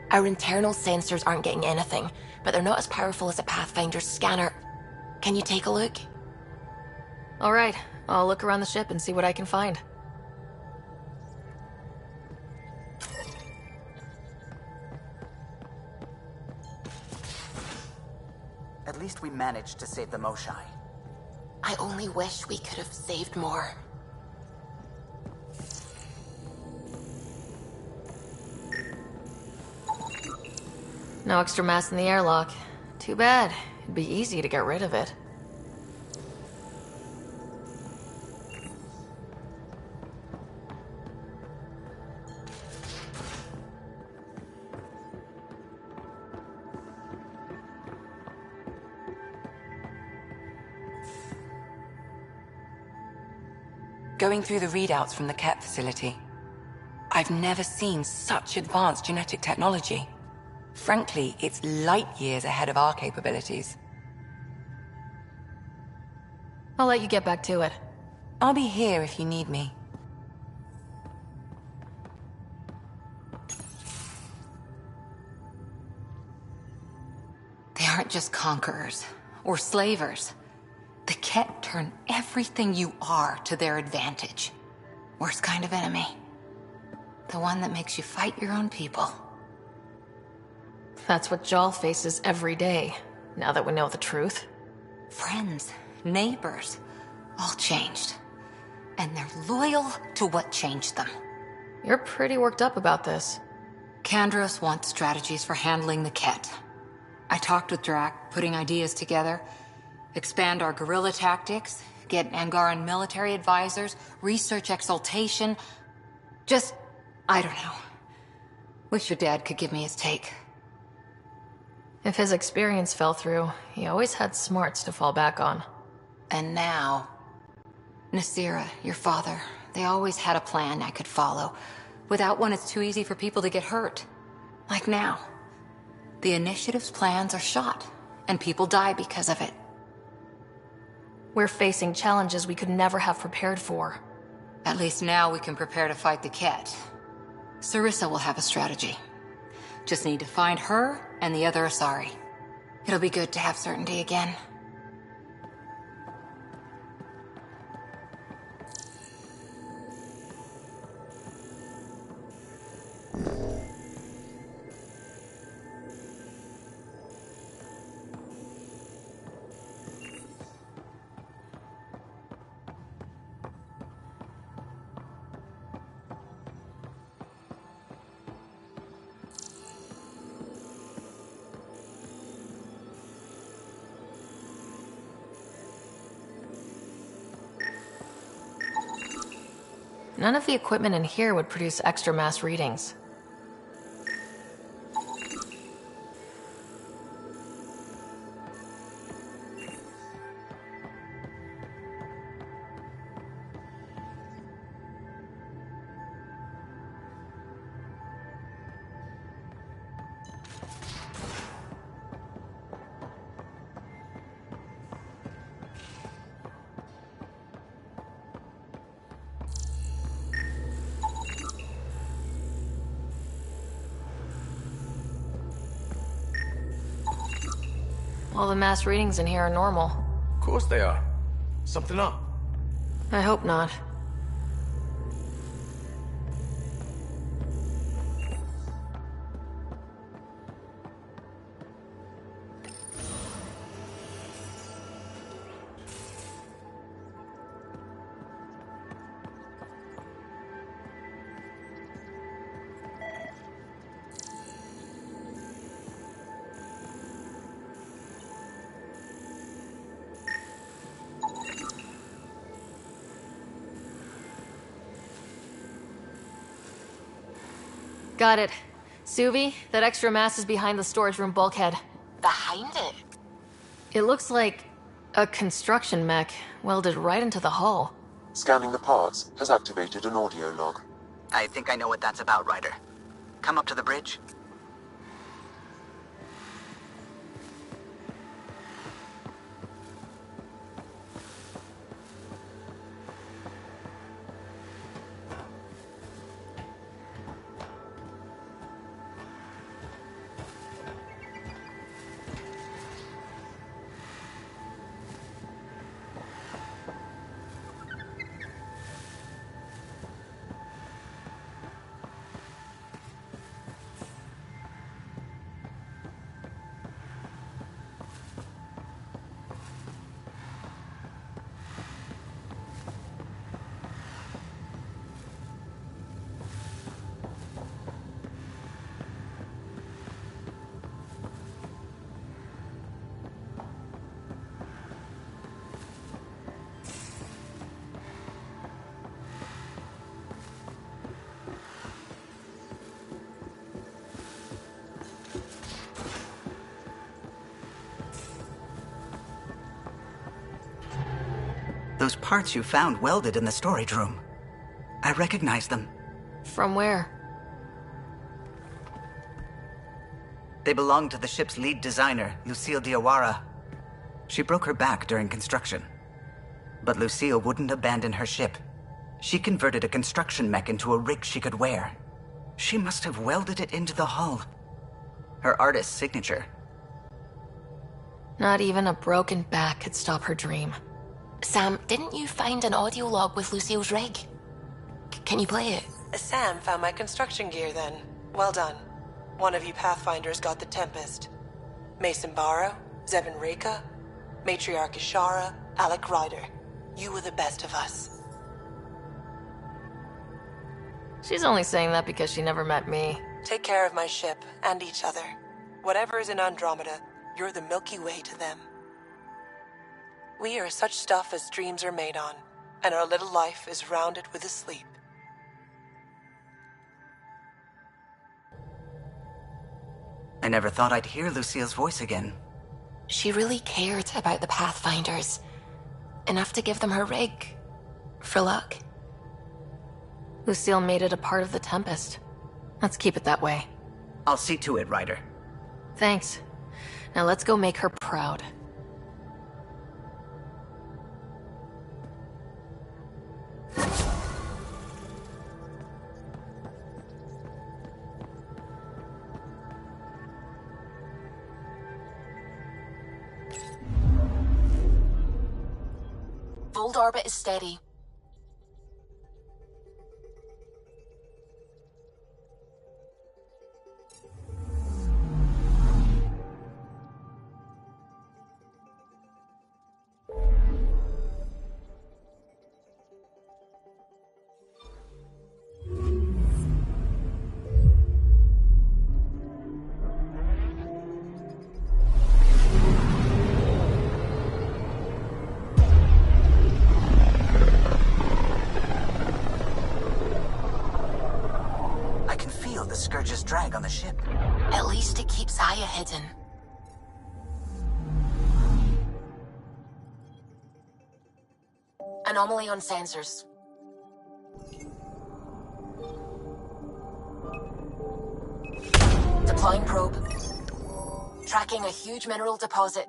Our internal sensors aren't getting anything, but they're not as powerful as a Pathfinder's scanner. Can you take a look? All right, I'll look around the ship and see what I can find. At least we managed to save the Moshai. I only wish we could have saved more. No extra mass in the airlock. Too bad. It'd be easy to get rid of it. Going through the readouts from the Kett facility, I've never seen such advanced genetic technology. Frankly, it's light years ahead of our capabilities. I'll let you get back to it. I'll be here if you need me. They aren't just conquerors or slavers. The Kett turn everything you are to their advantage. Worst kind of enemy. The one that makes you fight your own people. That's what Jal faces every day, now that we know the truth. Friends, neighbors, all changed. And they're loyal to what changed them. You're pretty worked up about this. Kandros wants strategies for handling the Kett. I talked with Drac, putting ideas together. Expand our guerrilla tactics, get Angaran military advisors, research exaltation. Just, I don't know. Wish your dad could give me his take. If his experience fell through, he always had smarts to fall back on. And now, Nasira, your father, they always had a plan I could follow. Without one, it's too easy for people to get hurt. Like now. The Initiative's plans are shot, and people die because of it. We're facing challenges we could never have prepared for. At least now we can prepare to fight the Kett. Sarissa will have a strategy. Just need to find her and the other Asari. It'll be good to have certainty again. None of the equipment in here would produce extra mass readings. All the mass readings in here are normal. Of course they are. Something up? I hope not. Got it. Suvi, that extra mass is behind the storage room bulkhead. Behind it? It looks like a construction mech welded right into the hull. Scanning the parts has activated an audio log. I think I know what that's about, Ryder. Come up to the bridge. Those parts you found welded in the storage room. I recognize them. From where? They belong to the ship's lead designer, Lucille Diawara. She broke her back during construction. But Lucille wouldn't abandon her ship. She converted a construction mech into a rig she could wear. She must have welded it into the hull. Her artist's signature. Not even a broken back could stop her dream. Sam, didn't you find an audio log with Lucille's rig? Can you play it? Sam found my construction gear then. Well done. One of you Pathfinders got the Tempest. Mason Barrow, Zevin Reka, Matriarch Ishara, Alec Ryder. You were the best of us. She's only saying that because she never met me. Take care of my ship and each other. Whatever is in Andromeda, you're the Milky Way to them. We are such stuff as dreams are made on, and our little life is rounded with a sleep. I never thought I'd hear Lucille's voice again. She really cared about the Pathfinders. Enough to give them her rig. For luck. Lucille made it a part of the Tempest. Let's keep it that way. I'll see to it, Ryder. Thanks. Now let's go make her proud. Fold orbit is steady. Scourge's drag on the ship. At least it keeps Aya hidden. Anomaly on sensors. Deploying probe. Tracking a huge mineral deposit.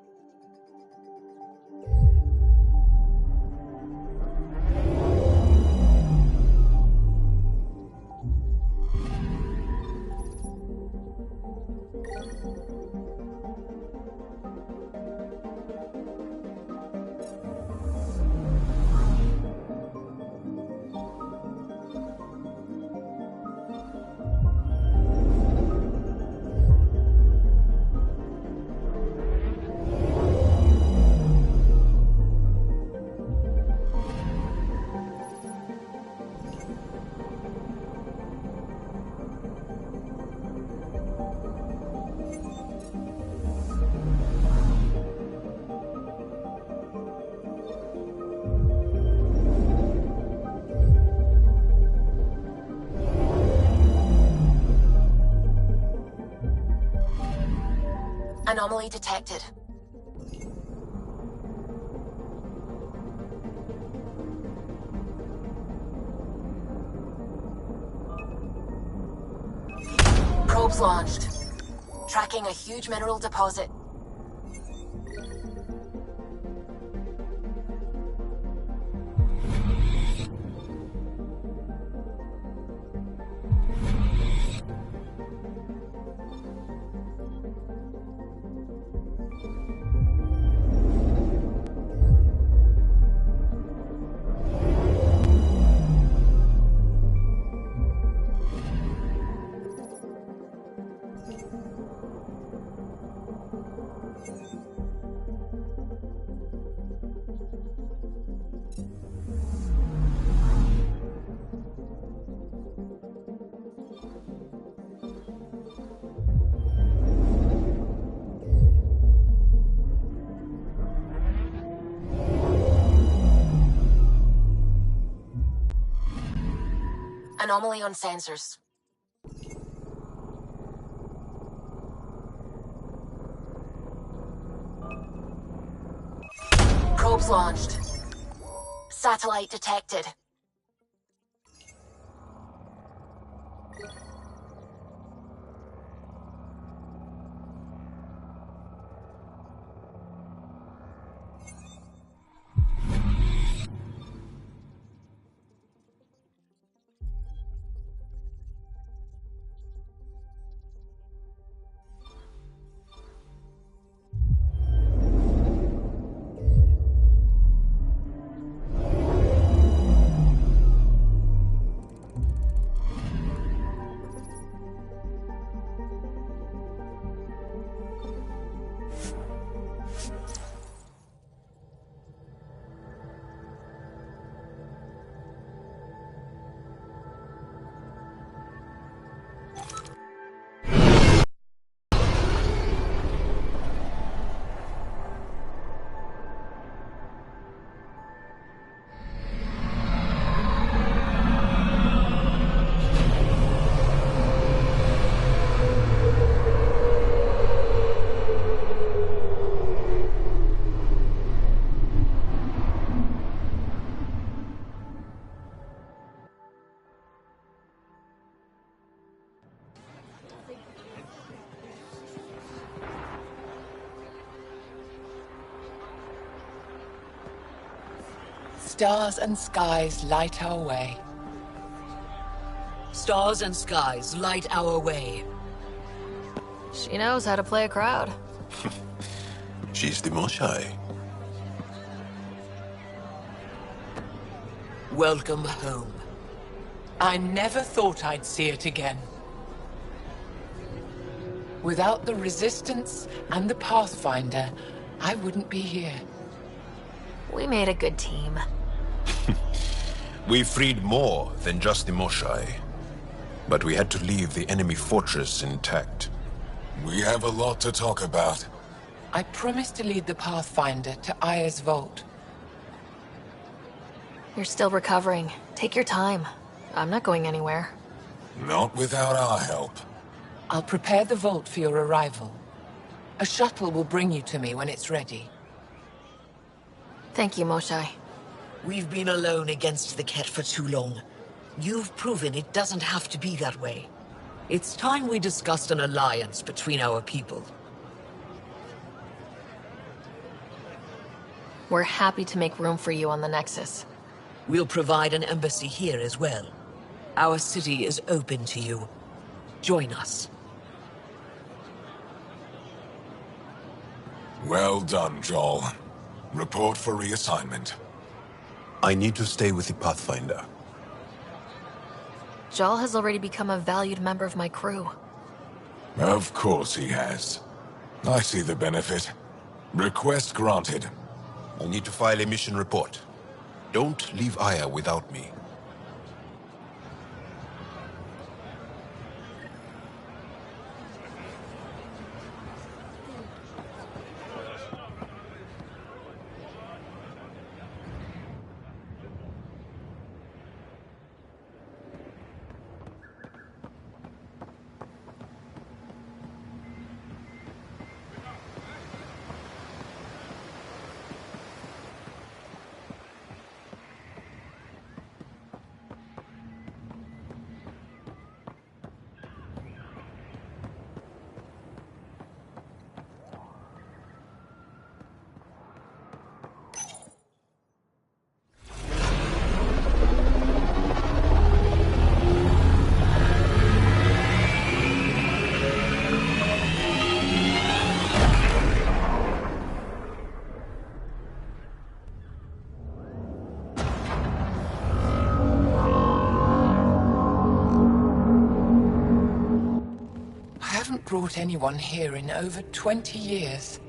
Anomaly detected. Probes launched. Tracking a huge mineral deposit. Anomaly on sensors. Probes launched. Satellite detected. Stars and skies light our way. Stars and skies light our way. She knows how to play a crowd. She's the most shy. Welcome home. I never thought I'd see it again. Without the Resistance and the Pathfinder, I wouldn't be here. We made a good team. We freed more than just the Moshai. But we had to leave the enemy fortress intact. We have a lot to talk about. I promised to lead the Pathfinder to Aya's vault. You're still recovering. Take your time. I'm not going anywhere. Not without our help. I'll prepare the vault for your arrival. A shuttle will bring you to me when it's ready. Thank you, Moshai. We've been alone against the Kett for too long. You've proven it doesn't have to be that way. It's time we discussed an alliance between our people. We're happy to make room for you on the Nexus. We'll provide an embassy here as well. Our city is open to you. Join us. Well done, Joel. Report for reassignment. I need to stay with the Pathfinder. Jal has already become a valued member of my crew. Of course he has. I see the benefit. Request granted. I need to file a mission report. Don't leave Aya without me. haven't brought anyone here in over 20 years.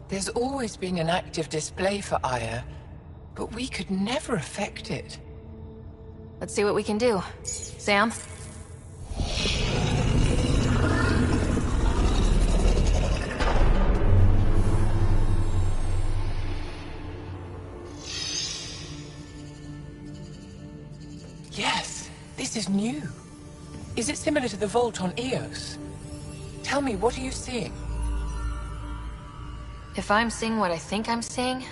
There's always been an active display for Aya, but we could never affect it. Let's see what we can do. Sam? Yes, this is new. Is it similar to the vault on Eos? Tell me, what are you seeing? If I'm seeing what I think I'm seeing,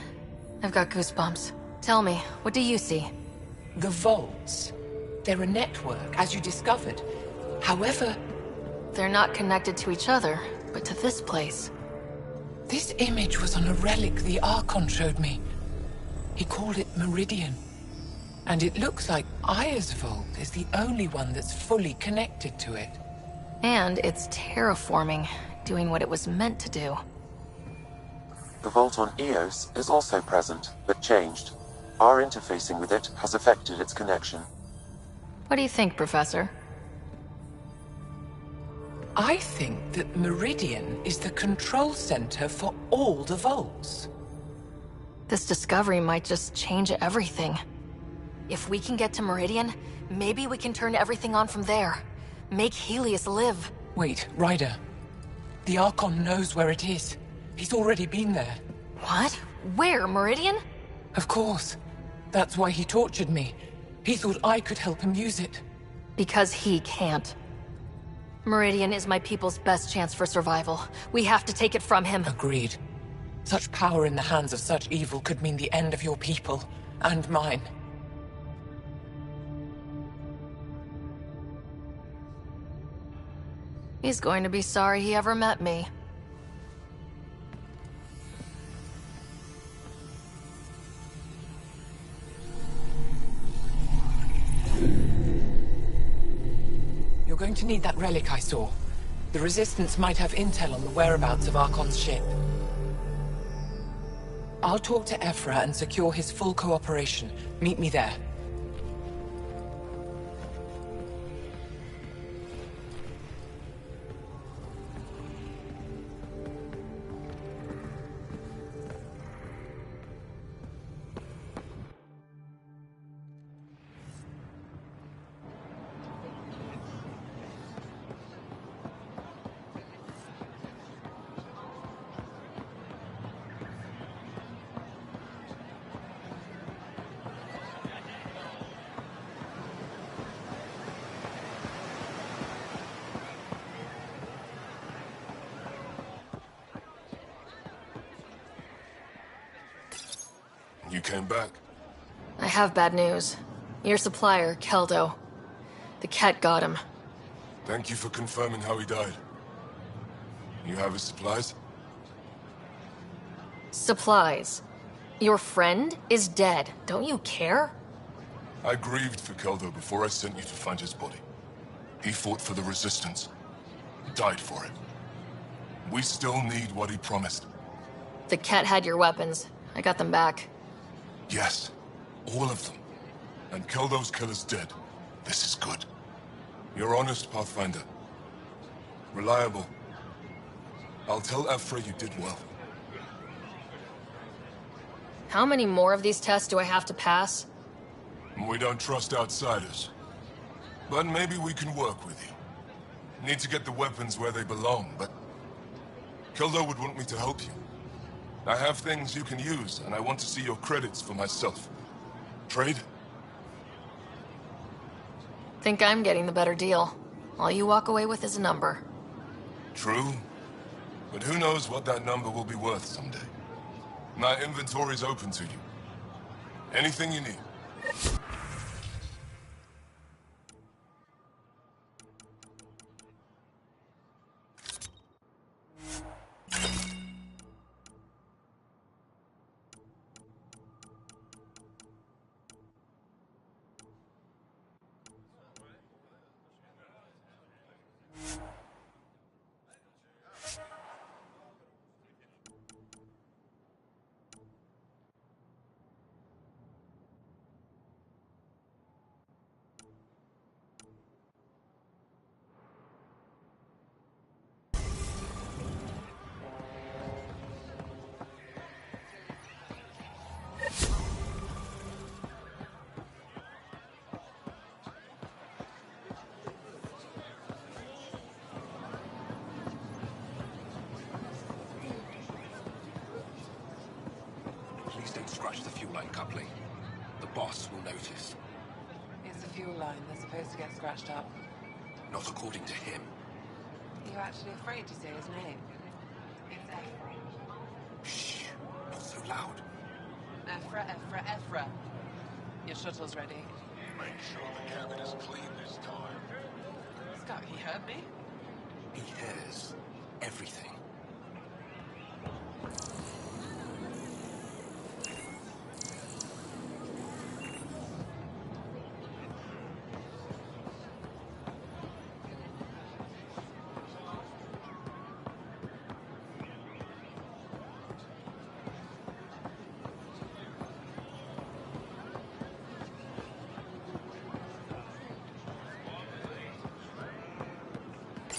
I've got goosebumps. Tell me, what do you see? The vaults. They're a network, as you discovered. However... They're not connected to each other, but to this place. This image was on a relic the Archon showed me. He called it Meridian. And it looks like Aya's vault is the only one that's fully connected to it. And it's terraforming, doing what it was meant to do. The vault on Eos is also present, but changed. Our interfacing with it has affected its connection. What do you think, Professor? I think that Meridian is the control center for all the vaults. This discovery might just change everything. If we can get to Meridian, maybe we can turn everything on from there. Make Helios live. Wait, Ryder. The Archon knows where it is. He's already been there. What? Where? Meridian? Of course. That's why he tortured me. He thought I could help him use it. Because he can't. Meridian is my people's best chance for survival. We have to take it from him. Agreed. Such power in the hands of such evil could mean the end of your people, and mine. He's going to be sorry he ever met me. You're going to need that relic I saw. The Resistance might have intel on the whereabouts of Archon's ship. I'll talk to Ephra and secure his full cooperation. Meet me there. You came back? I have bad news. Your supplier, Keldo. The Kett got him. Thank you for confirming how he died. You have his supplies? Supplies. Your friend is dead. Don't you care? I grieved for Keldo before I sent you to find his body. He fought for the Resistance. Died for it. We still need what he promised. The Kett had your weapons. I got them back. Yes, all of them. And Keldo's killer's dead. This is good. You're honest, Pathfinder. Reliable. I'll tell Ephra you did well. How many more of these tests do I have to pass? We don't trust outsiders. But maybe we can work with you. Need to get the weapons where they belong, but... Keldo would want me to help you. I have things you can use, and I want to see your credits for myself. Trade? Think I'm getting the better deal. All you walk away with is a number. True. But who knows what that number will be worth someday. My inventory's open to you. Anything you need. Please don't scratch the fuel line, Copley. The boss will notice. It's the fuel line. They're supposed to get scratched up. Not according to him. Are you actually afraid to say his name? It's Ephra. Shh. Not so loud. Ephra. Your shuttle's ready. Make sure the cabin is clean this time. Scott, he heard me? He hears everything.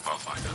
Pathfinder.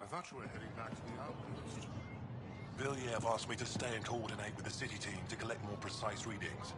I thought you were heading back to the outpost. Villiers asked me to stay and coordinate with the city team to collect more precise readings.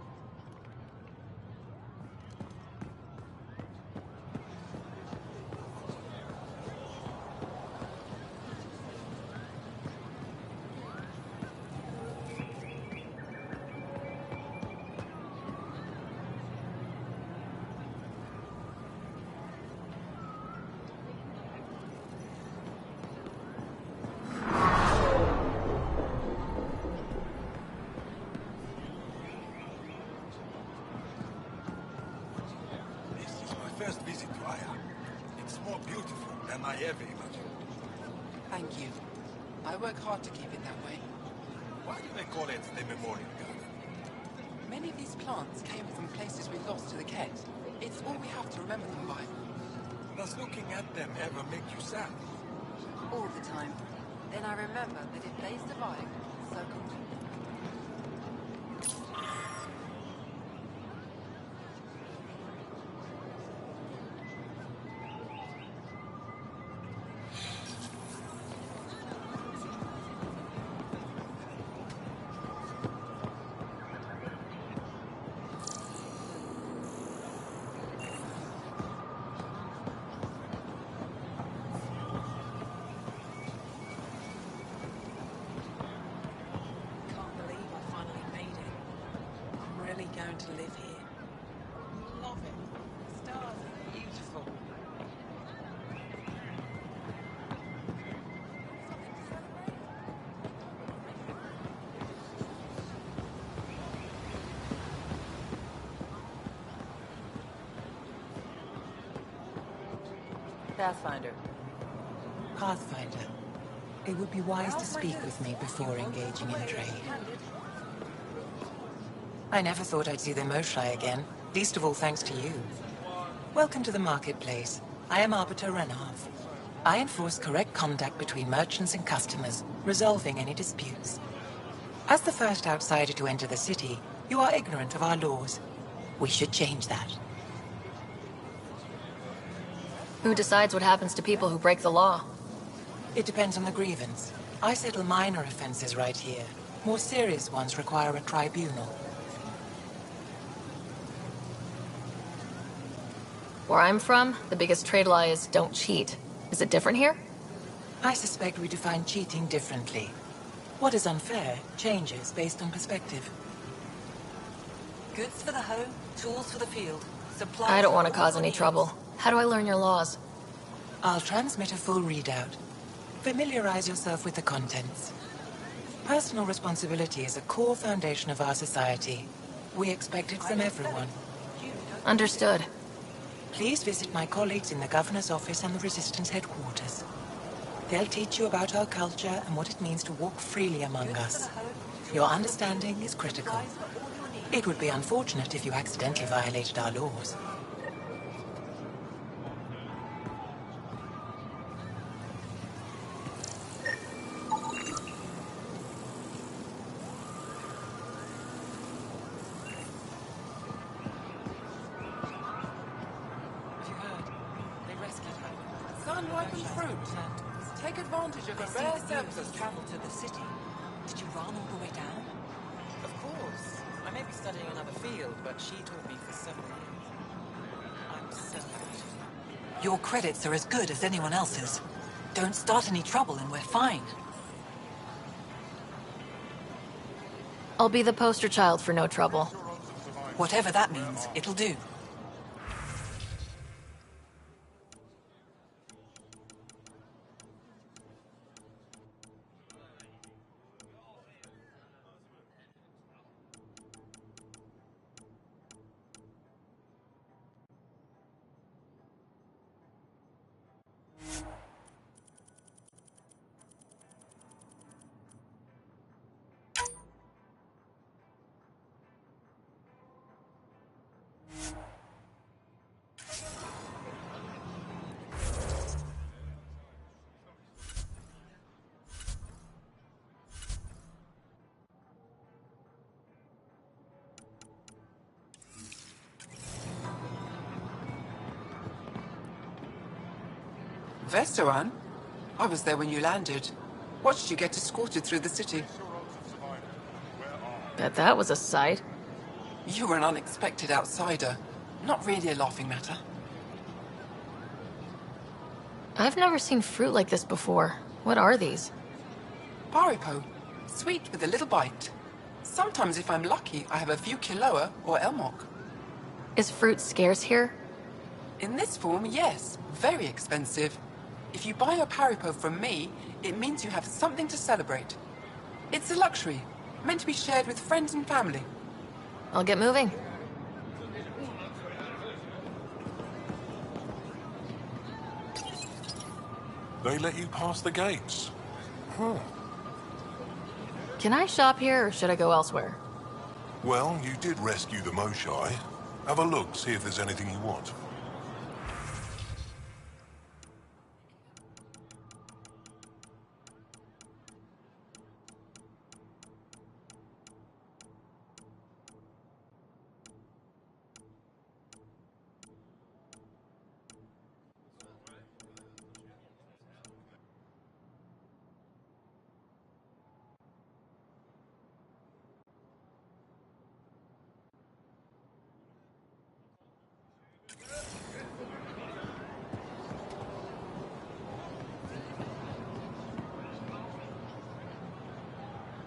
First visit to Aya. It's more beautiful than I ever imagined. Thank you. I work hard to keep it that way. Why do they call it the Memorial Garden? Many of these plants came from places we lost to the Kett. It's all we have to remember them by. Does looking at them ever make you sad? All the time. Then I remember that if they survive, so can we. Going to live here. Love it. The stars are beautiful. Pathfinder. Pathfinder. It would be wise to speak with me before engaging in trade. I never thought I'd see the Moshlai again, least of all thanks to you. Welcome to the marketplace. I am Arbiter Renav. I enforce correct conduct between merchants and customers, resolving any disputes. As the first outsider to enter the city, you are ignorant of our laws. We should change that. Who decides what happens to people who break the law? It depends on the grievance. I settle minor offenses right here. More serious ones require a tribunal. Where I'm from, the biggest trade law is don't cheat. Is it different here? I suspect we define cheating differently. What is unfair changes based on perspective. Goods for the home, tools for the field. Supplies I don't for want to all cause your any needs. trouble. How do I learn your laws? I'll transmit a full readout. Familiarize yourself with the contents. Personal responsibility is a core foundation of our society. We expect it from everyone. Understood. Please visit my colleagues in the Governor's office and the Resistance headquarters. They'll teach you about our culture and what it means to walk freely among us. Your understanding is critical. It would be unfortunate if you accidentally violated our laws. Sun-ripened fruit. Take advantage of the rare services. Travel to the city. Did you run all the way down? Of course. I may be studying another field, but she taught me for 7 years. I'm so good. Your credits are as good as anyone else's. Don't start any trouble and we're fine. I'll be the poster child for no trouble. Whatever that means, it'll do. Vestaran? I was there when you landed. Watched you get escorted through the city. Bet that was a sight. You were an unexpected outsider. Not really a laughing matter. I've never seen fruit like this before. What are these? Paripo. Sweet with a little bite. Sometimes if I'm lucky, I have a few Kiloa or Elmok. Is fruit scarce here? In this form, yes. Very expensive. If you buy a Paripo from me, it means you have something to celebrate. It's a luxury, meant to be shared with friends and family. I'll get moving. They let you pass the gates. Huh. Can I shop here, or should I go elsewhere? Well, you did rescue the Moshai. Have a look, see if there's anything you want.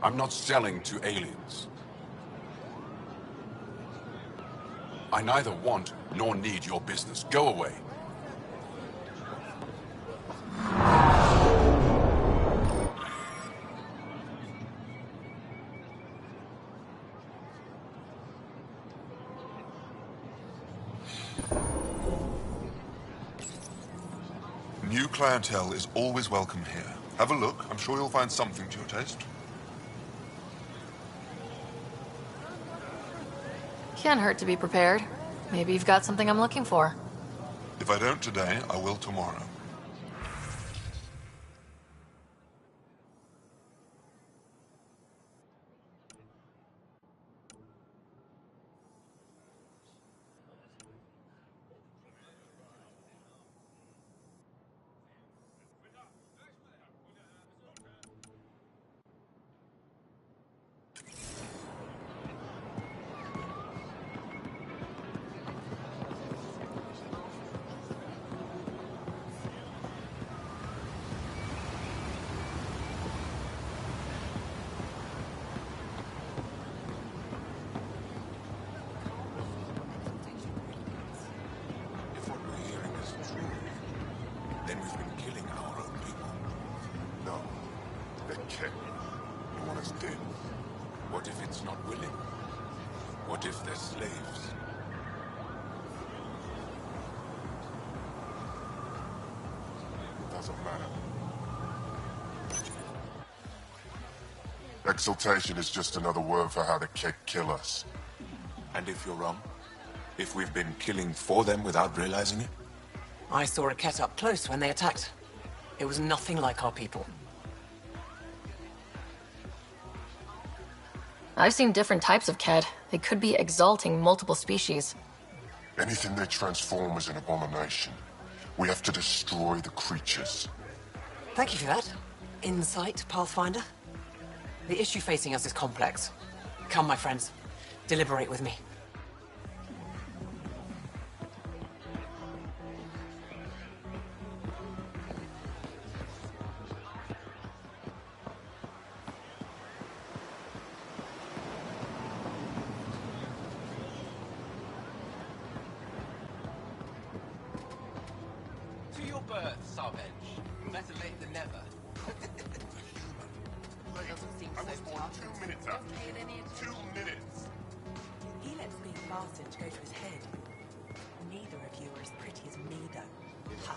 I'm not selling to aliens. I neither want nor need your business. Go away. New clientele is always welcome here. Have a look. I'm sure you'll find something to your taste. Can't hurt to be prepared. Maybe you've got something I'm looking for. If I don't today, I will tomorrow. What if they're slaves? Doesn't matter. Exaltation is just another word for how the Kett kill us. And if you're wrong? If we've been killing for them without realizing it? I saw a Kett up close when they attacked. It was nothing like our people. I've seen different types of Kett. They could be exalting multiple species. Anything they transform is an abomination. We have to destroy the creatures. Thank you for that. Insight, Pathfinder. The issue facing us is complex. Come, my friends. Deliberate with me. To your birth, Sarbench. Better late than never. I was born 2 minutes after you. 2 minutes! He lets being bastard go to his head. Neither of you are as pretty as me, though. Ha.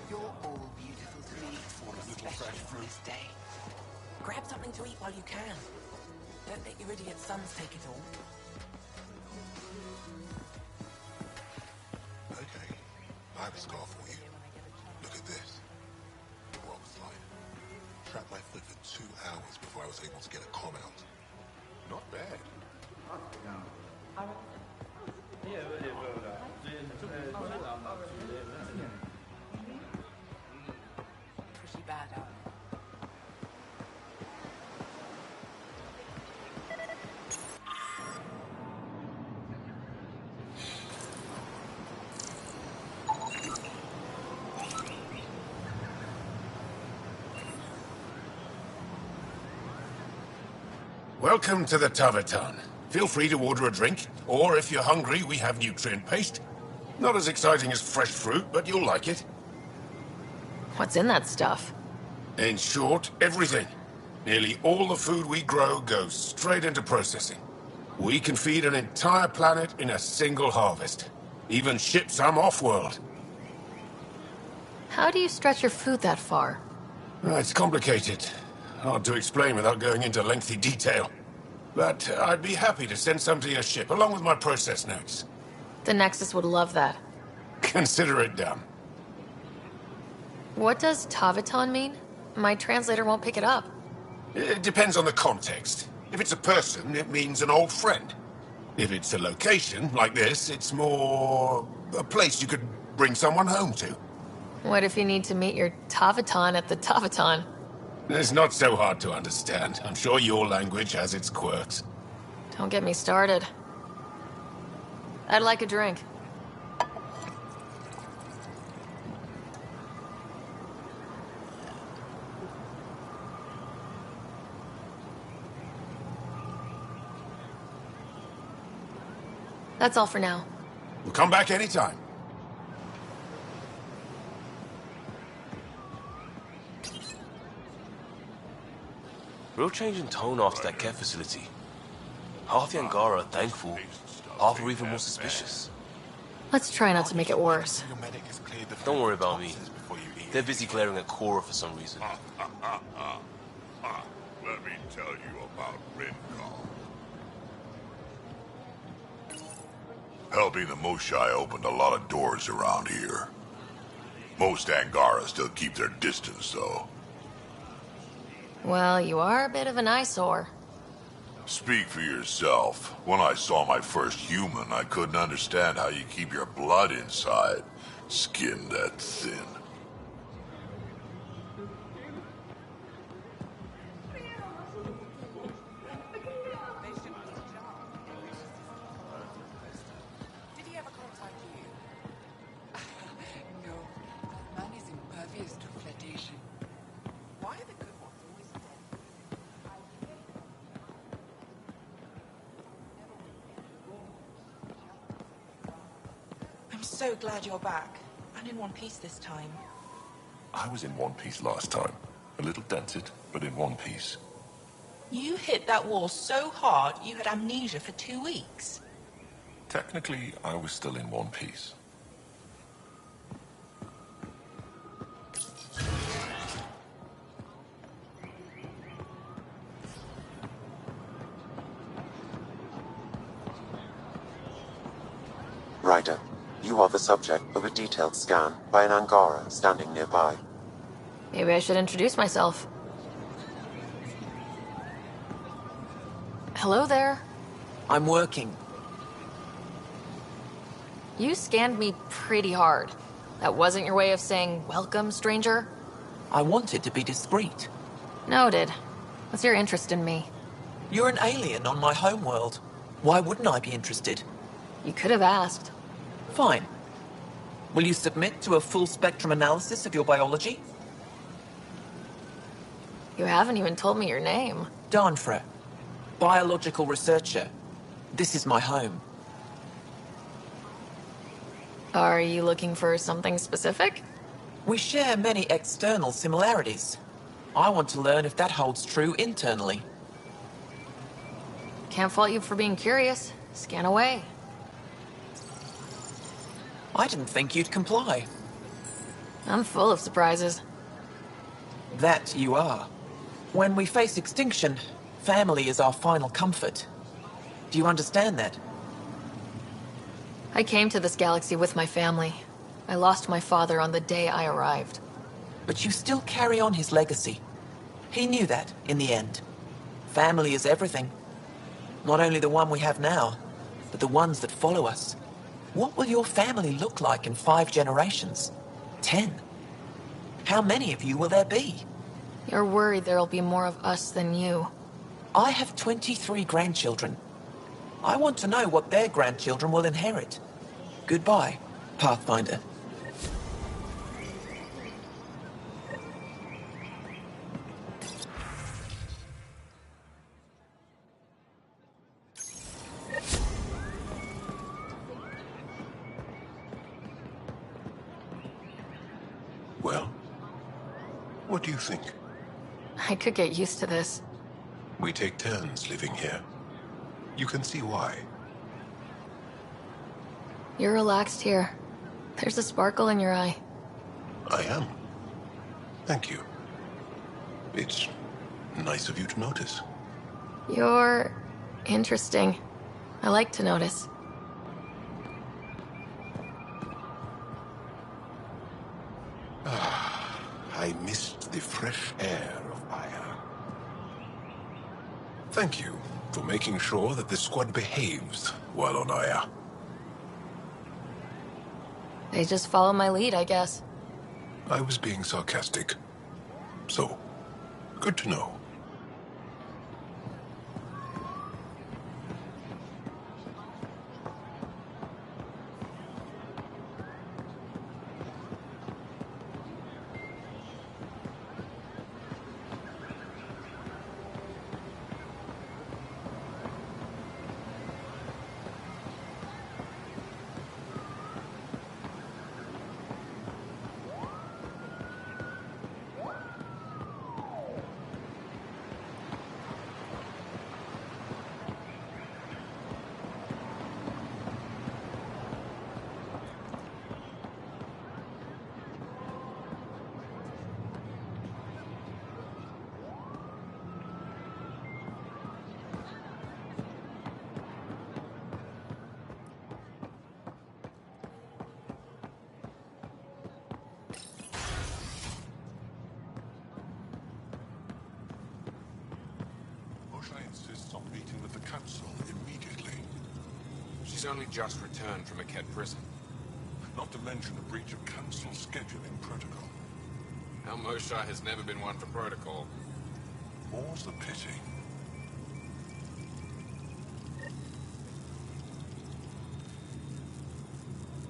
You're all beautiful to me. Especially on this day. Grab something to eat while you can. Don't let your idiot sons take it all. Okay, I have a scar for you. Look at this. Rock slide. Trapped my foot for 2 hours before I was able to get a comm out. Not bad. Pretty bad out. Welcome to the Taverton. Feel free to order a drink, or if you're hungry, we have nutrient paste. Not as exciting as fresh fruit, but you'll like it. What's in that stuff? In short, everything. Nearly all the food we grow goes straight into processing. We can feed an entire planet in a single harvest. Even ship some off-world. How do you stretch your food that far? It's complicated. Hard to explain without going into lengthy detail. But I'd be happy to send some to your ship, along with my process notes. The Nexus would love that. Consider it done. What does Taveton mean? My translator won't pick it up. It depends on the context. If it's a person, it means an old friend. If it's a location, like this, it's more a place you could bring someone home to. What if you need to meet your Taveton at the Taveton? It's not so hard to understand. I'm sure your language has its quirks. Don't get me started. I'd like a drink. That's all for now. We'll come back anytime. Real change in tone after that Kett facility. Half the Angara are thankful, half are even more suspicious. Let's try not to make it worse. Don't worry about me. They're busy glaring at Cora for some reason. Let me tell you about Rincon. Helping the Moshai opened a lot of doors around here. Most Angara still keep their distance, though. Well, you are a bit of an eyesore. Speak for yourself. When I saw my first human, I couldn't understand how you keep your blood inside. Skin that thin. Did he ever contact you? No. Man is impervious to flirtation. Why are the good ones always dead? I'm so glad you're back. And in one piece this time. I was in one piece last time. A little dented, but in one piece. You hit that wall so hard you had amnesia for 2 weeks. Technically, I was still in one piece. Ryder, you are the subject of a detailed scan by an Angara standing nearby. Maybe I should introduce myself. Hello there. I'm working. You scanned me pretty hard. That wasn't your way of saying, welcome, stranger? I wanted to be discreet. Noted. What's your interest in me? You're an alien on my homeworld. Why wouldn't I be interested? You could have asked. Fine. Will you submit to a full-spectrum analysis of your biology? You haven't even told me your name. Darnfra. Biological researcher. This is my home. Are you looking for something specific? We share many external similarities. I want to learn if that holds true internally. Can't fault you for being curious. Scan away. I didn't think you'd comply. I'm full of surprises. That you are. When we face extinction, family is our final comfort. Do you understand that? I came to this galaxy with my family. I lost my father on the day I arrived. But you still carry on his legacy. He knew that, in the end. Family is everything. Not only the one we have now, but the ones that follow us. What will your family look like in 5 generations? 10? How many of you will there be? You're worried there'll be more of us than you. I have 23 grandchildren. I want to know what their grandchildren will inherit. Goodbye, Pathfinder. Well, what do you think? I could get used to this. We take turns living here. You can see why. You're relaxed here. There's a sparkle in your eye. I am. Thank you. It's nice of you to notice. You're interesting. I like to notice. I missed the fresh air of Aya. Thank you for making sure that the squad behaves while on Aya. They just follow my lead, I guess. I was being sarcastic. So, good to know. Insists on meeting with the council immediately. She's only just returned from a Kett prison. Not to mention a breach of council scheduling protocol. Our Moshae has never been one for protocol. More's the pity.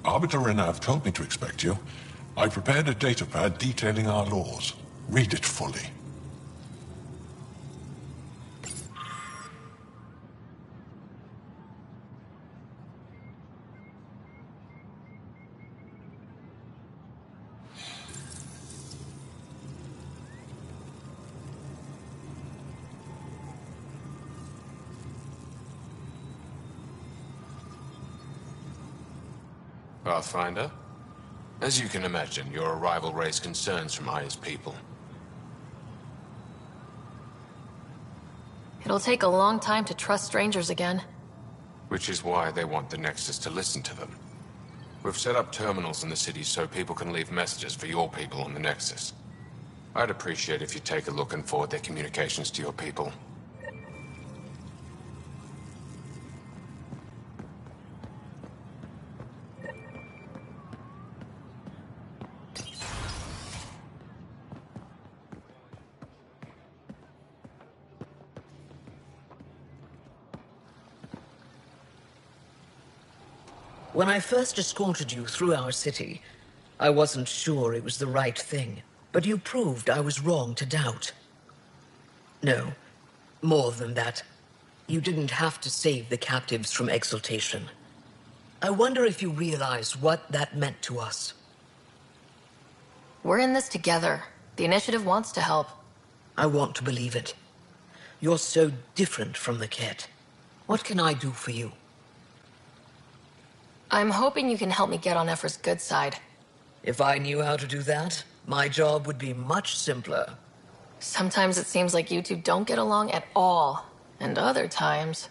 Arbiter Renav told me to expect you. I prepared a datapad detailing our laws. Read it fully. Pathfinder? As you can imagine, your arrival raised concerns from Aya's people. It'll take a long time to trust strangers again. Which is why they want the Nexus to listen to them. We've set up terminals in the city so people can leave messages for your people on the Nexus. I'd appreciate if you take a look and forward their communications to your people. When I first escorted you through our city, I wasn't sure it was the right thing, but you proved I was wrong to doubt. No, more than that. You didn't have to save the captives from exaltation. I wonder if you realize what that meant to us. We're in this together. The Initiative wants to help. I want to believe it. You're so different from the Kett. What can I do for you? I'm hoping you can help me get on Ephra's good side. If I knew how to do that, my job would be much simpler. Sometimes it seems like you two don't get along at all, and other times...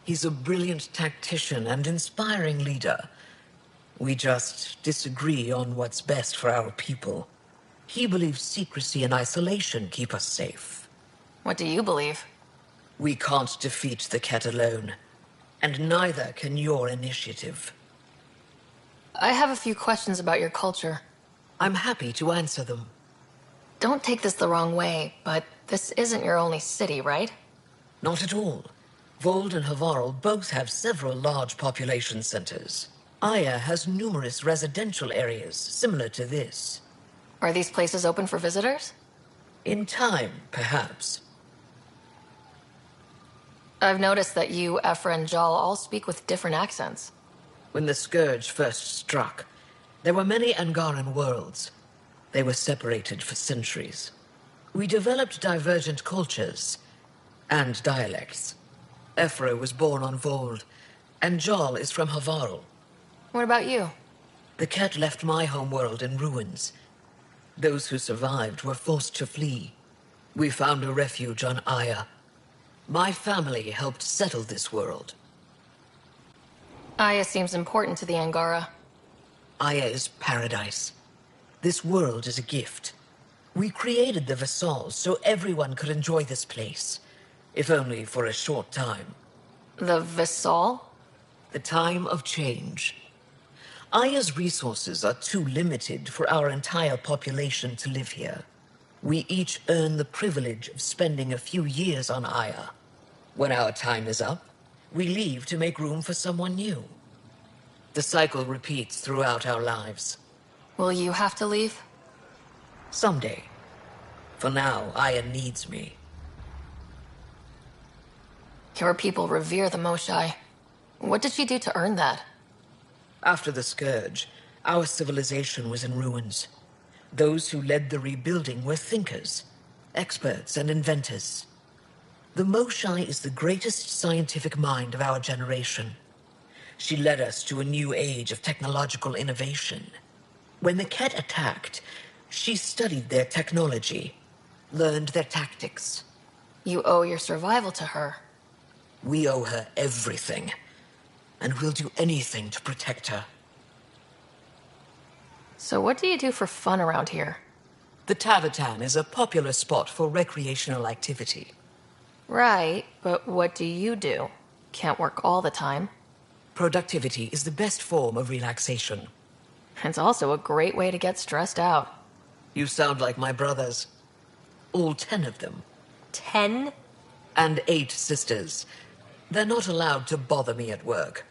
He's a brilliant tactician and inspiring leader. We just disagree on what's best for our people. He believes secrecy and isolation keep us safe. What do you believe? We can't defeat the Kett alone, and neither can your initiative. I have a few questions about your culture. I'm happy to answer them. Don't take this the wrong way, but this isn't your only city, right? Not at all. Vold and Havarl both have several large population centers. Aya has numerous residential areas similar to this. Are these places open for visitors? In time, perhaps. I've noticed that you, Ephra, and Jal all speak with different accents. When the Scourge first struck, there were many Angaran worlds. They were separated for centuries. We developed divergent cultures and dialects. Ephra was born on Vold, and Jal is from Havarl. What about you? The Kett left my homeworld in ruins. Those who survived were forced to flee. We found a refuge on Aya. My family helped settle this world. Aya seems important to the Angara. Aya is paradise. This world is a gift. We created the Vassals so everyone could enjoy this place, if only for a short time. The Vassal? The time of change. Aya's resources are too limited for our entire population to live here. We each earn the privilege of spending a few years on Aya. When our time is up, we leave to make room for someone new. The cycle repeats throughout our lives. Will you have to leave? Someday. For now, Aya needs me. Your people revere the Moshai. What did she do to earn that? After the Scourge, our civilization was in ruins. Those who led the rebuilding were thinkers, experts and inventors. The Moshai is the greatest scientific mind of our generation. She led us to a new age of technological innovation. When the Kett attacked, she studied their technology, learned their tactics. You owe your survival to her. We owe her everything, and we'll do anything to protect her. So what do you do for fun around here? The Tavatan is a popular spot for recreational activity. Right, but what do you do? Can't work all the time. Productivity is the best form of relaxation. It's also a great way to get stressed out. You sound like my brothers. All 10 of them. 10? And 8 sisters. They're not allowed to bother me at work.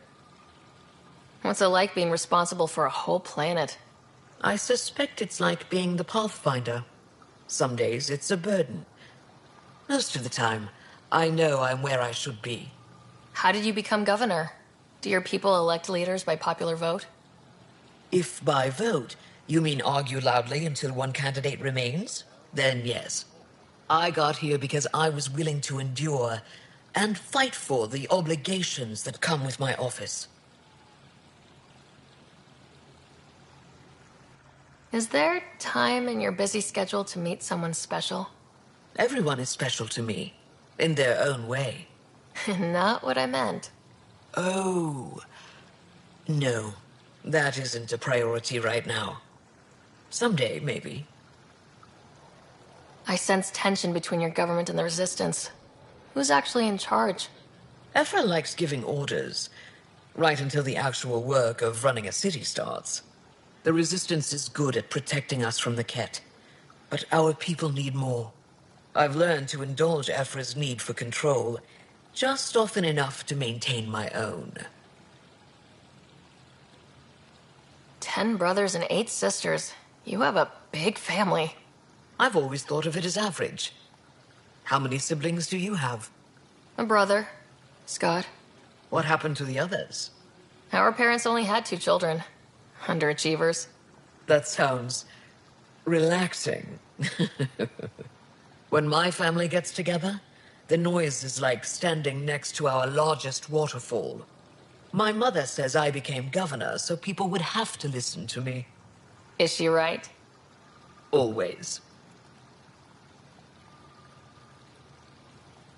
What's it like being responsible for a whole planet? I suspect it's like being the Pathfinder. Some days it's a burden. Most of the time, I know I'm where I should be. How did you become governor? Do your people elect leaders by popular vote? If by vote you mean argue loudly until one candidate remains, then yes. I got here because I was willing to endure and fight for the obligations that come with my office. Is there time in your busy schedule to meet someone special? Everyone is special to me, in their own way. Not what I meant. Oh. No, that isn't a priority right now. Someday, maybe. I sense tension between your government and the Resistance. Who's actually in charge? Ephra likes giving orders, right until the actual work of running a city starts. The Resistance is good at protecting us from the Kett, but our people need more. I've learned to indulge Ephra's need for control, just often enough to maintain my own. 10 brothers and 8 sisters. You have a big family. I've always thought of it as average. How many siblings do you have? A brother, Scott. What happened to the others? Our parents only had 2 children. Underachievers. That sounds relaxing. When my family gets together, the noise is like standing next to our largest waterfall. My mother says I became governor, so people would have to listen to me. Is she right? Always.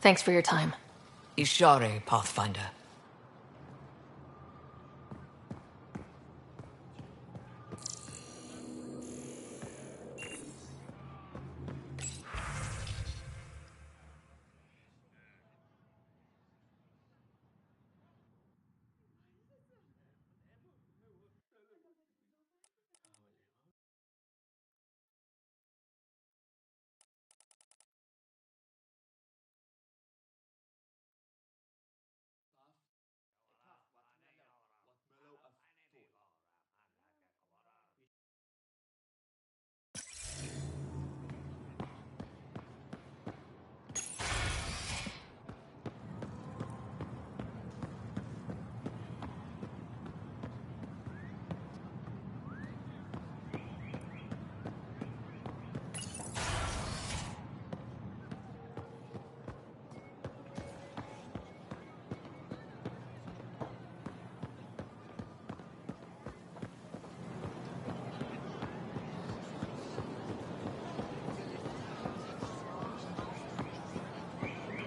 Thanks for your time. Ishare, Pathfinder.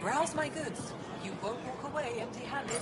Browse my goods. You won't walk away empty-handed.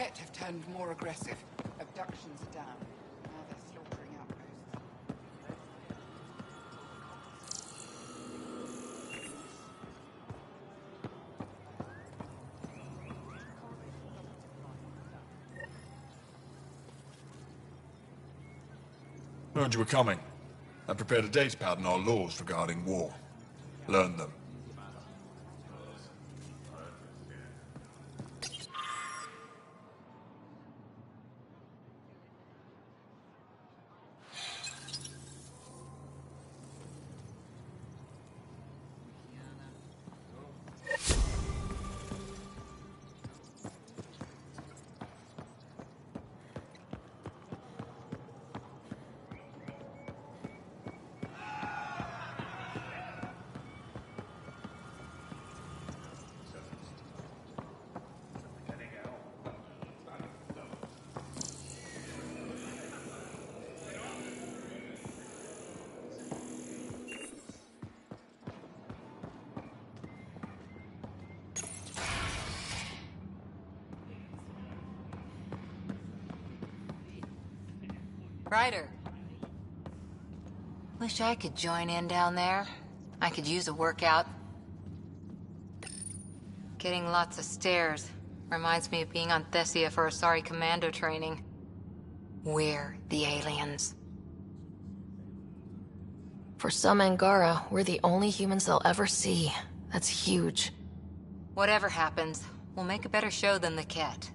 Kett have turned more aggressive. Abductions are down. Now they're slaughtering outposts. Heard you were coming. I prepared a datapad on our laws regarding war. Learn them. Ryder. Wish I could join in down there. I could use a workout. Getting lots of stairs. Reminds me of being on Thessia for Asari commando training. We're the aliens. For some Angara, we're the only humans they'll ever see. That's huge. Whatever happens, we'll make a better show than the Kett.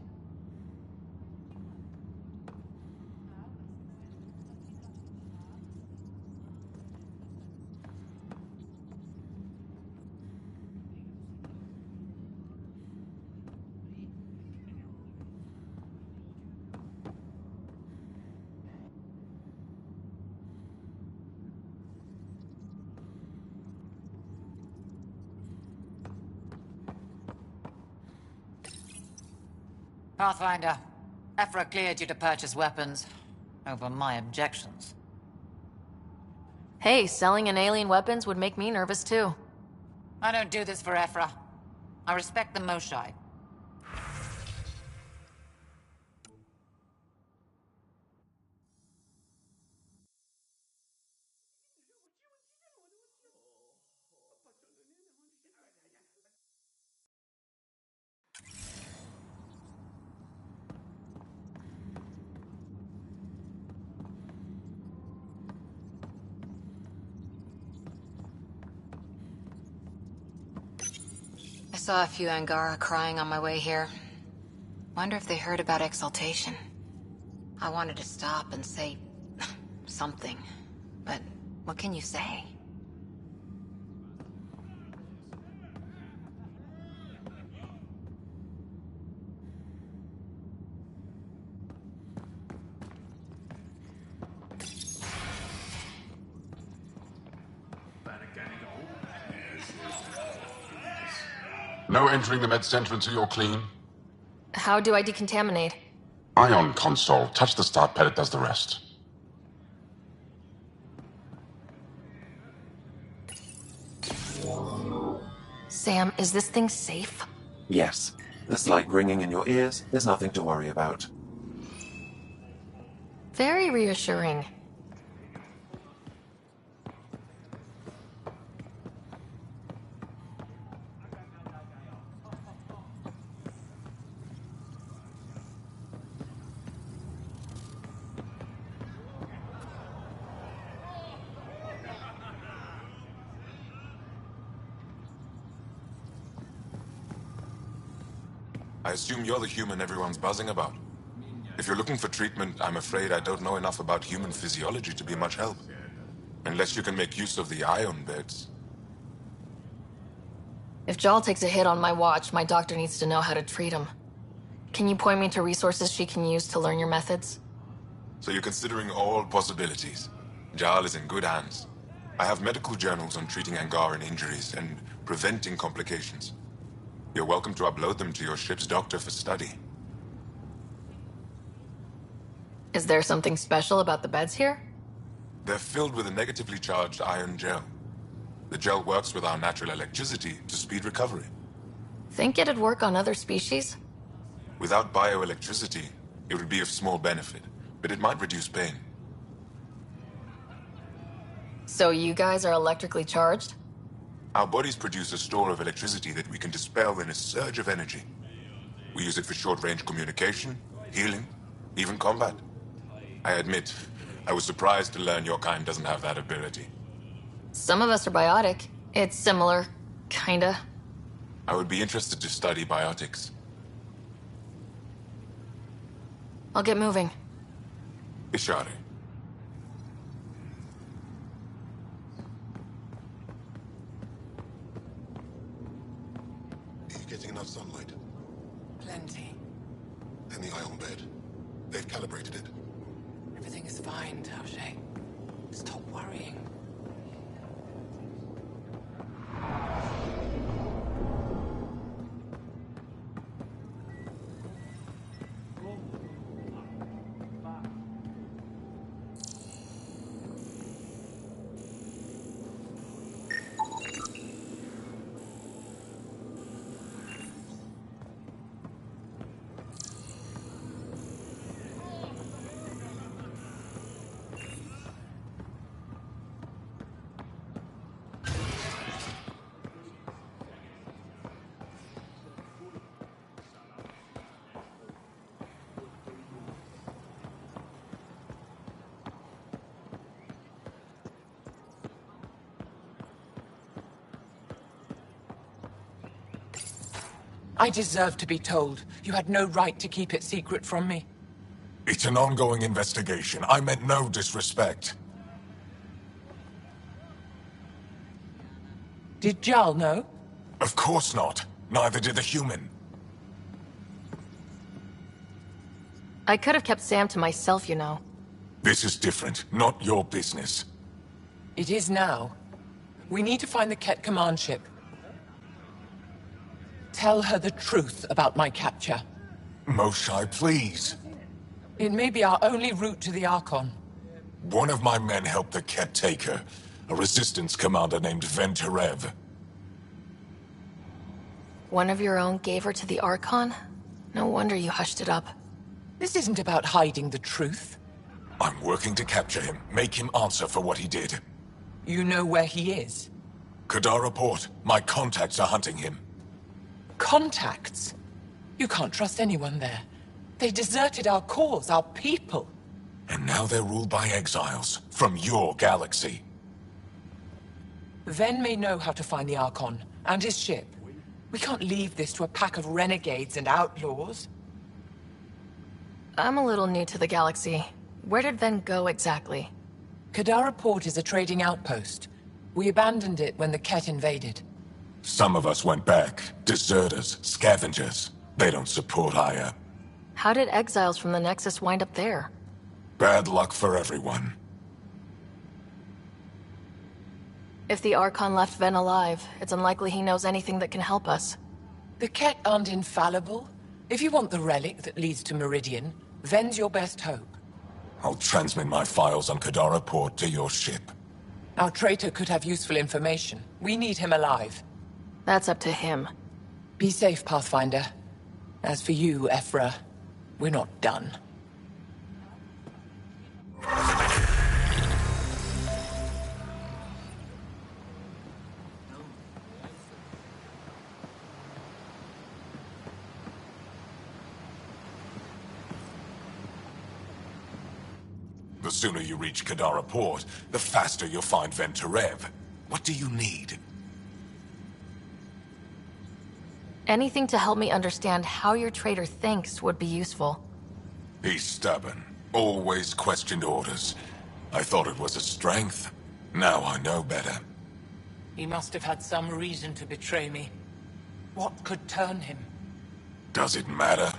Pathfinder, Ephra cleared you to purchase weapons over my objections. Hey, selling an alien weapons would make me nervous too. I don't do this for Ephra. I respect the Moshai. I saw a few Angara crying on my way here. Wonder if they heard about exaltation. I wanted to stop and say something, but what can you say? No entering the med center until you're clean. How do I decontaminate? Ion console. Touch the start pad, it does the rest. Sam, is this thing safe? Yes. The slight ringing in your ears is nothing to worry about. Very reassuring. I assume you're the human everyone's buzzing about. If you're looking for treatment, I'm afraid I don't know enough about human physiology to be much help. Unless you can make use of the ion beds. If Jal takes a hit on my watch, my doctor needs to know how to treat him. Can you point me to resources she can use to learn your methods? So you're considering all possibilities. Jal is in good hands. I have medical journals on treating Angaran injuries and preventing complications. You're welcome to upload them to your ship's doctor for study. Is there something special about the beds here? They're filled with a negatively charged iron gel. The gel works with our natural electricity to speed recovery. Think it'd work on other species? Without bioelectricity, it would be of small benefit, but it might reduce pain. So you guys are electrically charged? Our bodies produce a store of electricity that we can dispel in a surge of energy. We use it for short-range communication, healing, even combat. I admit, I was surprised to learn your kind doesn't have that ability. Some of us are biotic. It's similar, kinda. I would be interested to study biotics. I'll get moving. Ishari. Are you getting enough sunlight? Plenty. And the eye on bed? They've calibrated it. Everything is fine, Taoshi. Stop worrying. I deserve to be told. You had no right to keep it secret from me. It's an ongoing investigation. I meant no disrespect. Did Jal know? Of course not. Neither did the human. I could have kept Sam to myself, you know. This is different. Not your business. It is now. We need to find the Kett command ship. Tell her the truth about my capture. Moshai, please. It may be our only route to the Archon. One of my men helped the Kett take her. A resistance commander named Venturev. One of your own gave her to the Archon? No wonder you hushed it up. This isn't about hiding the truth. I'm working to capture him. Make him answer for what he did. You know where he is? Kadara Port. My contacts are hunting him. Contacts? You can't trust anyone there. They deserted our cause, our people. And now they're ruled by exiles from your galaxy. Ven may know how to find the Archon and his ship. We can't leave this to a pack of renegades and outlaws. I'm a little new to the galaxy. Where did Ven go exactly? Kadara Port is a trading outpost. We abandoned it when the Kett invaded. Some of us went back. Deserters, scavengers. They don't support Aya. How did exiles from the Nexus wind up there? Bad luck for everyone. If the Archon left Ven alive, it's unlikely he knows anything that can help us. The Kett aren't infallible. If you want the relic that leads to Meridian, Ven's your best hope. I'll transmit my files on Kadara Port to your ship. Our traitor could have useful information. We need him alive. That's up to him. Be safe, Pathfinder. As for you, Ephra, we're not done. The sooner you reach Kadara Port, the faster you'll find Venturev. What do you need? Anything to help me understand how your traitor thinks would be useful. He's stubborn. Always questioned orders. I thought it was a strength. Now I know better. He must have had some reason to betray me. What could turn him? Does it matter?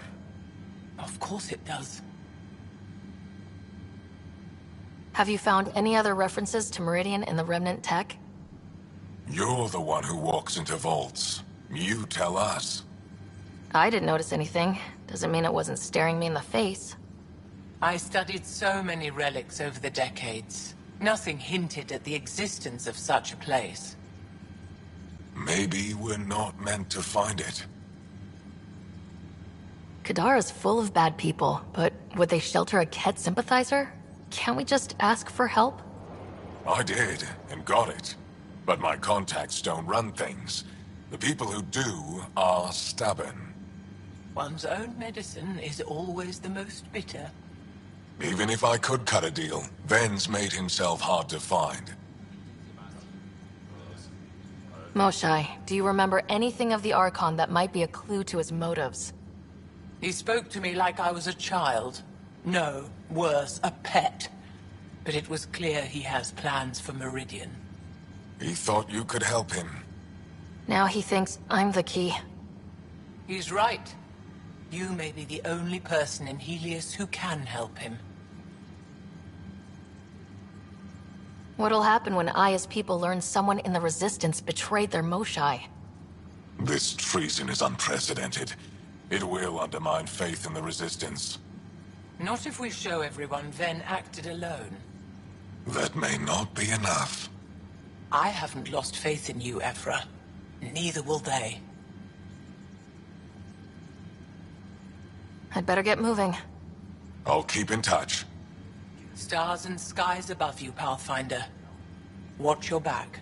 Of course it does. Have you found any other references to Meridian in the Remnant tech? You're the one who walks into vaults. You tell us. I didn't notice anything. Doesn't mean it wasn't staring me in the face. I studied so many relics over the decades. Nothing hinted at the existence of such a place. Maybe we're not meant to find it. Kadara's full of bad people, but would they shelter a Kett sympathizer? Can't we just ask for help? I did, and got it. But my contacts don't run things. The people who do are stubborn. One's own medicine is always the most bitter. Even if I could cut a deal, Ven's made himself hard to find. Moshai, do you remember anything of the Archon that might be a clue to his motives? He spoke to me like I was a child. No, worse, a pet. But it was clear he has plans for Meridian. He thought you could help him. Now he thinks I'm the key. He's right. You may be the only person in Helios who can help him. What'll happen when Aya's people learn someone in the Resistance betrayed their Moshai? This treason is unprecedented. It will undermine faith in the Resistance. Not if we show everyone Ven acted alone. That may not be enough. I haven't lost faith in you, Ephra. Neither will they. I'd better get moving. I'll keep in touch. Stars and skies above you, Pathfinder. Watch your back.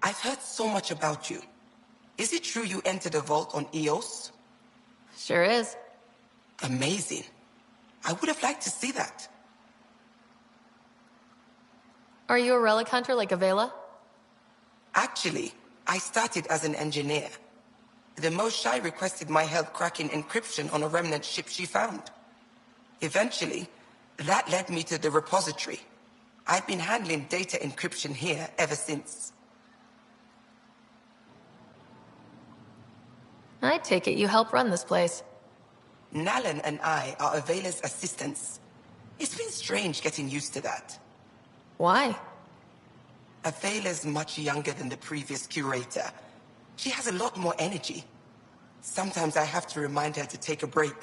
I've heard so much about you. Is it true you entered a vault on Eos? Sure is. Amazing. I would have liked to see that. Are you a relic hunter like Avela? Actually, I started as an engineer. The Moshai requested my help cracking encryption on a remnant ship she found. Eventually, that led me to the repository. I've been handling data encryption here ever since. I take it you help run this place. Nalan and I are Avela's assistants. It's been strange getting used to that. Why? Avela's much younger than the previous curator. She has a lot more energy. Sometimes I have to remind her to take a break.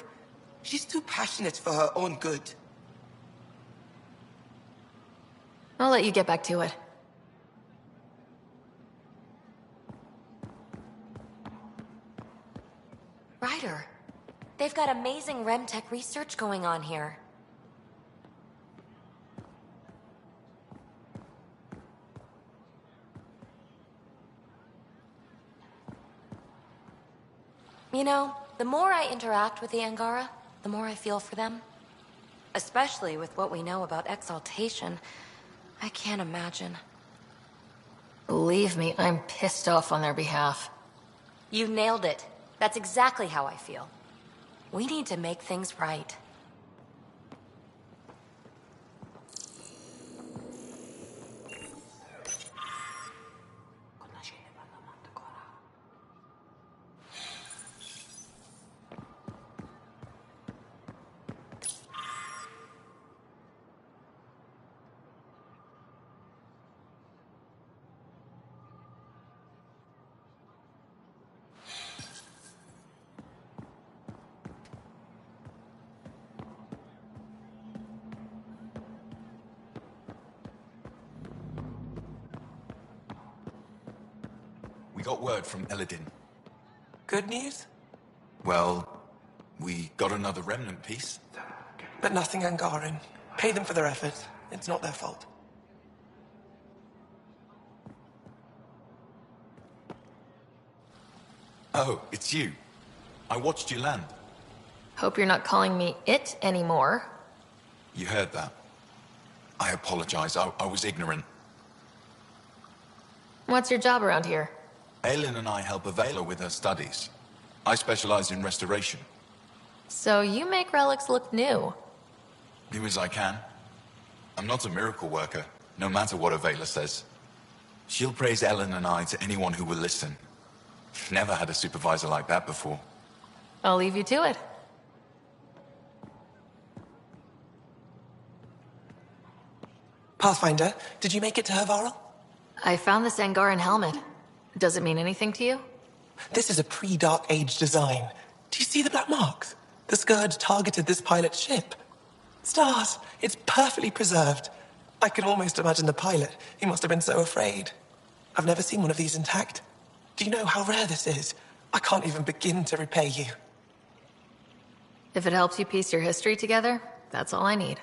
She's too passionate for her own good. I'll let you get back to it. Ryder, they've got amazing Remtech research going on here. You know, the more I interact with the Angara, the more I feel for them. Especially with what we know about exaltation. I can't imagine. Believe me, I'm pissed off on their behalf. You nailed it. That's exactly how I feel. We need to make things right. We got word from Eladin. Good news? Well, we got another remnant piece. But nothing Angaran. Pay them for their effort. It's not their fault. Oh, it's you. I watched you land. Hope you're not calling me it anymore. You heard that. I apologize. I was ignorant. What's your job around here? Aelin and I help Avela with her studies. I specialize in restoration. So you make relics look new. New as I can. I'm not a miracle worker, no matter what Avela says. She'll praise Ellen and I to anyone who will listen. Never had a supervisor like that before. I'll leave you to it. Pathfinder, did you make it to Hervarl? I found this Angaran helmet. Does it mean anything to you? This is a pre-Dark Age design. Do you see the black marks? The Scourge targeted this pilot's ship. Stars, it's perfectly preserved. I can almost imagine the pilot. He must have been so afraid. I've never seen one of these intact. Do you know how rare this is? I can't even begin to repay you. If it helps you piece your history together, that's all I need.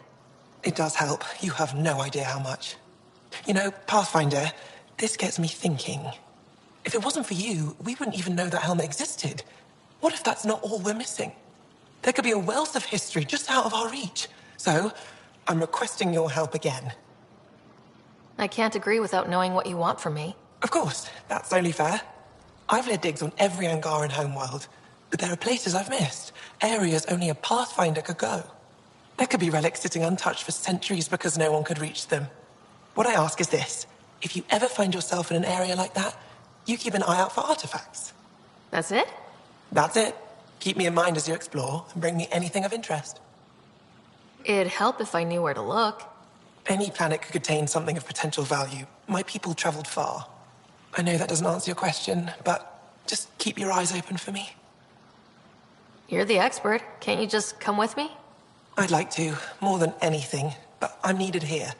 It does help. You have no idea how much. You know, Pathfinder, this gets me thinking. If it wasn't for you, we wouldn't even know that helmet existed. What if that's not all we're missing? There could be a wealth of history just out of our reach. So, I'm requesting your help again. I can't agree without knowing what you want from me. Of course, that's only fair. I've led digs on every Angaran homeworld, but there are places I've missed, areas only a Pathfinder could go. There could be relics sitting untouched for centuries because no one could reach them. What I ask is this: if you ever find yourself in an area like that, you keep an eye out for artifacts. That's it? That's it. Keep me in mind as you explore, and bring me anything of interest. It'd help if I knew where to look. Any planet could contain something of potential value. My people traveled far. I know that doesn't answer your question, but just keep your eyes open for me. You're the expert. Can't you just come with me? I'd like to, more than anything, but I'm needed here.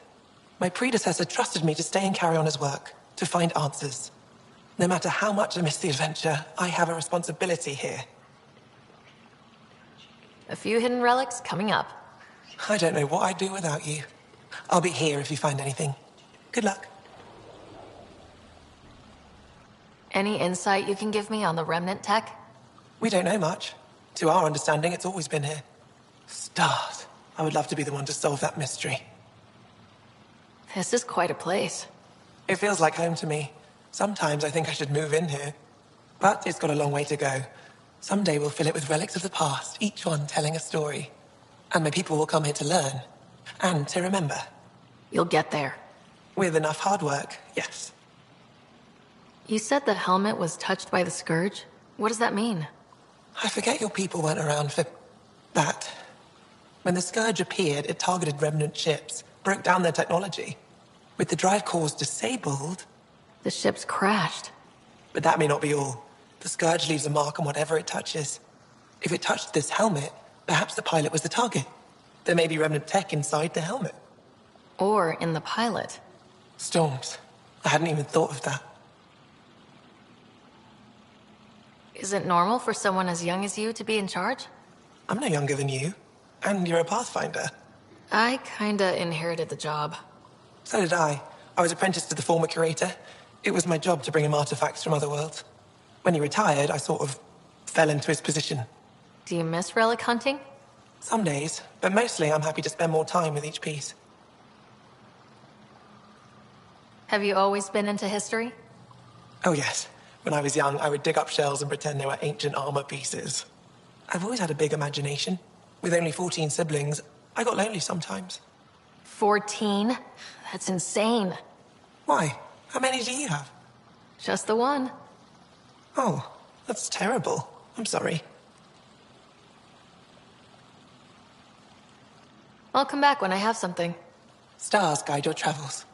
My predecessor trusted me to stay and carry on his work, to find answers. No matter how much I miss the adventure, I have a responsibility here. A few hidden relics coming up. I don't know what I'd do without you. I'll be here if you find anything. Good luck. Any insight you can give me on the remnant tech? We don't know much. To our understanding, it's always been here. Stars. I would love to be the one to solve that mystery. This is quite a place. It feels like home to me. Sometimes I think I should move in here. But it's got a long way to go. Someday we'll fill it with relics of the past, each one telling a story. And my people will come here to learn. And to remember. You'll get there. With enough hard work, yes. You said the helmet was touched by the Scourge? What does that mean? I forget your people weren't around for that. When the Scourge appeared, it targeted remnant ships, broke down their technology. With the drive cores disabled... The ships crashed. But that may not be all. The Scourge leaves a mark on whatever it touches. If it touched this helmet, perhaps the pilot was the target. There may be remnant tech inside the helmet. Or in the pilot. Storms. I hadn't even thought of that. Is it normal for someone as young as you to be in charge? I'm no younger than you. And you're a Pathfinder. I kinda inherited the job. So did I. I was apprenticed to the former curator. It was my job to bring him artifacts from other worlds. When he retired, I sort of fell into his position. Do you miss relic hunting? Some days, but mostly I'm happy to spend more time with each piece. Have you always been into history? Oh yes. When I was young, I would dig up shells and pretend they were ancient armor pieces. I've always had a big imagination. With only 14 siblings, I got lonely sometimes. 14? That's insane. Why? How many do you have? Just the one. Oh, that's terrible. I'm sorry. I'll come back when I have something. Stars guide your travels.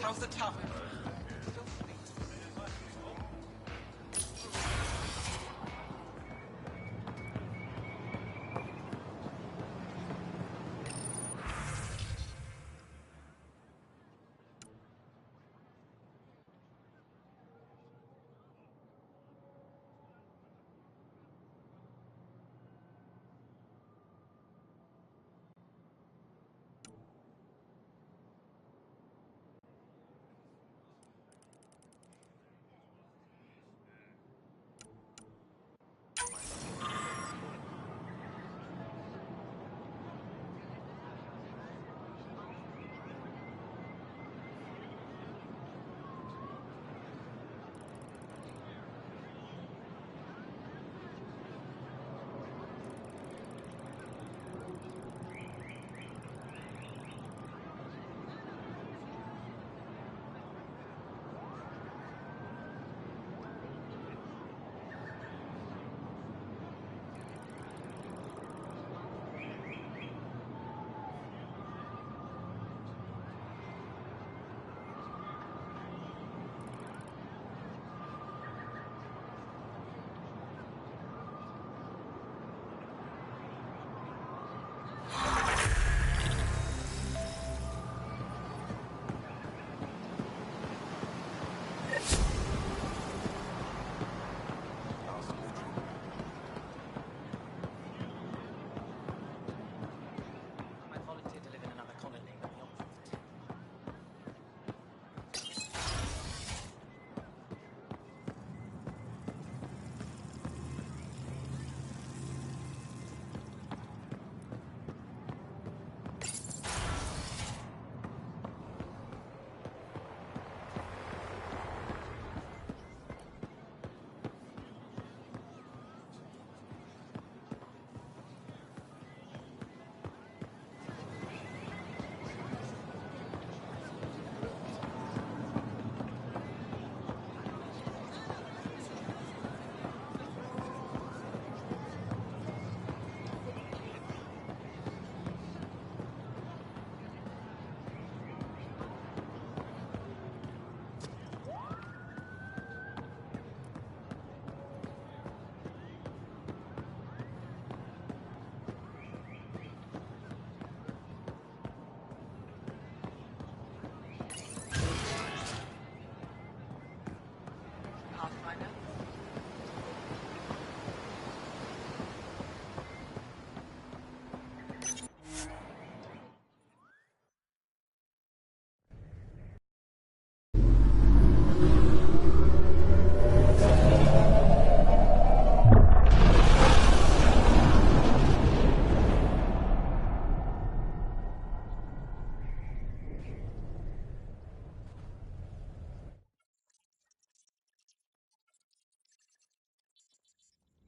How's the tavern?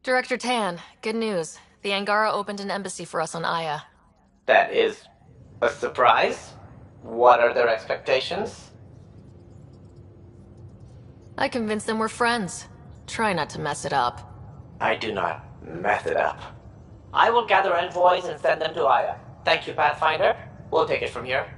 Director Tan, good news. The Angara opened an embassy for us on Aya. That is a surprise? What are their expectations? I convinced them we're friends. Try not to mess it up. I do not mess it up. I will gather envoys and send them to Aya. Thank you, Pathfinder. We'll take it from here.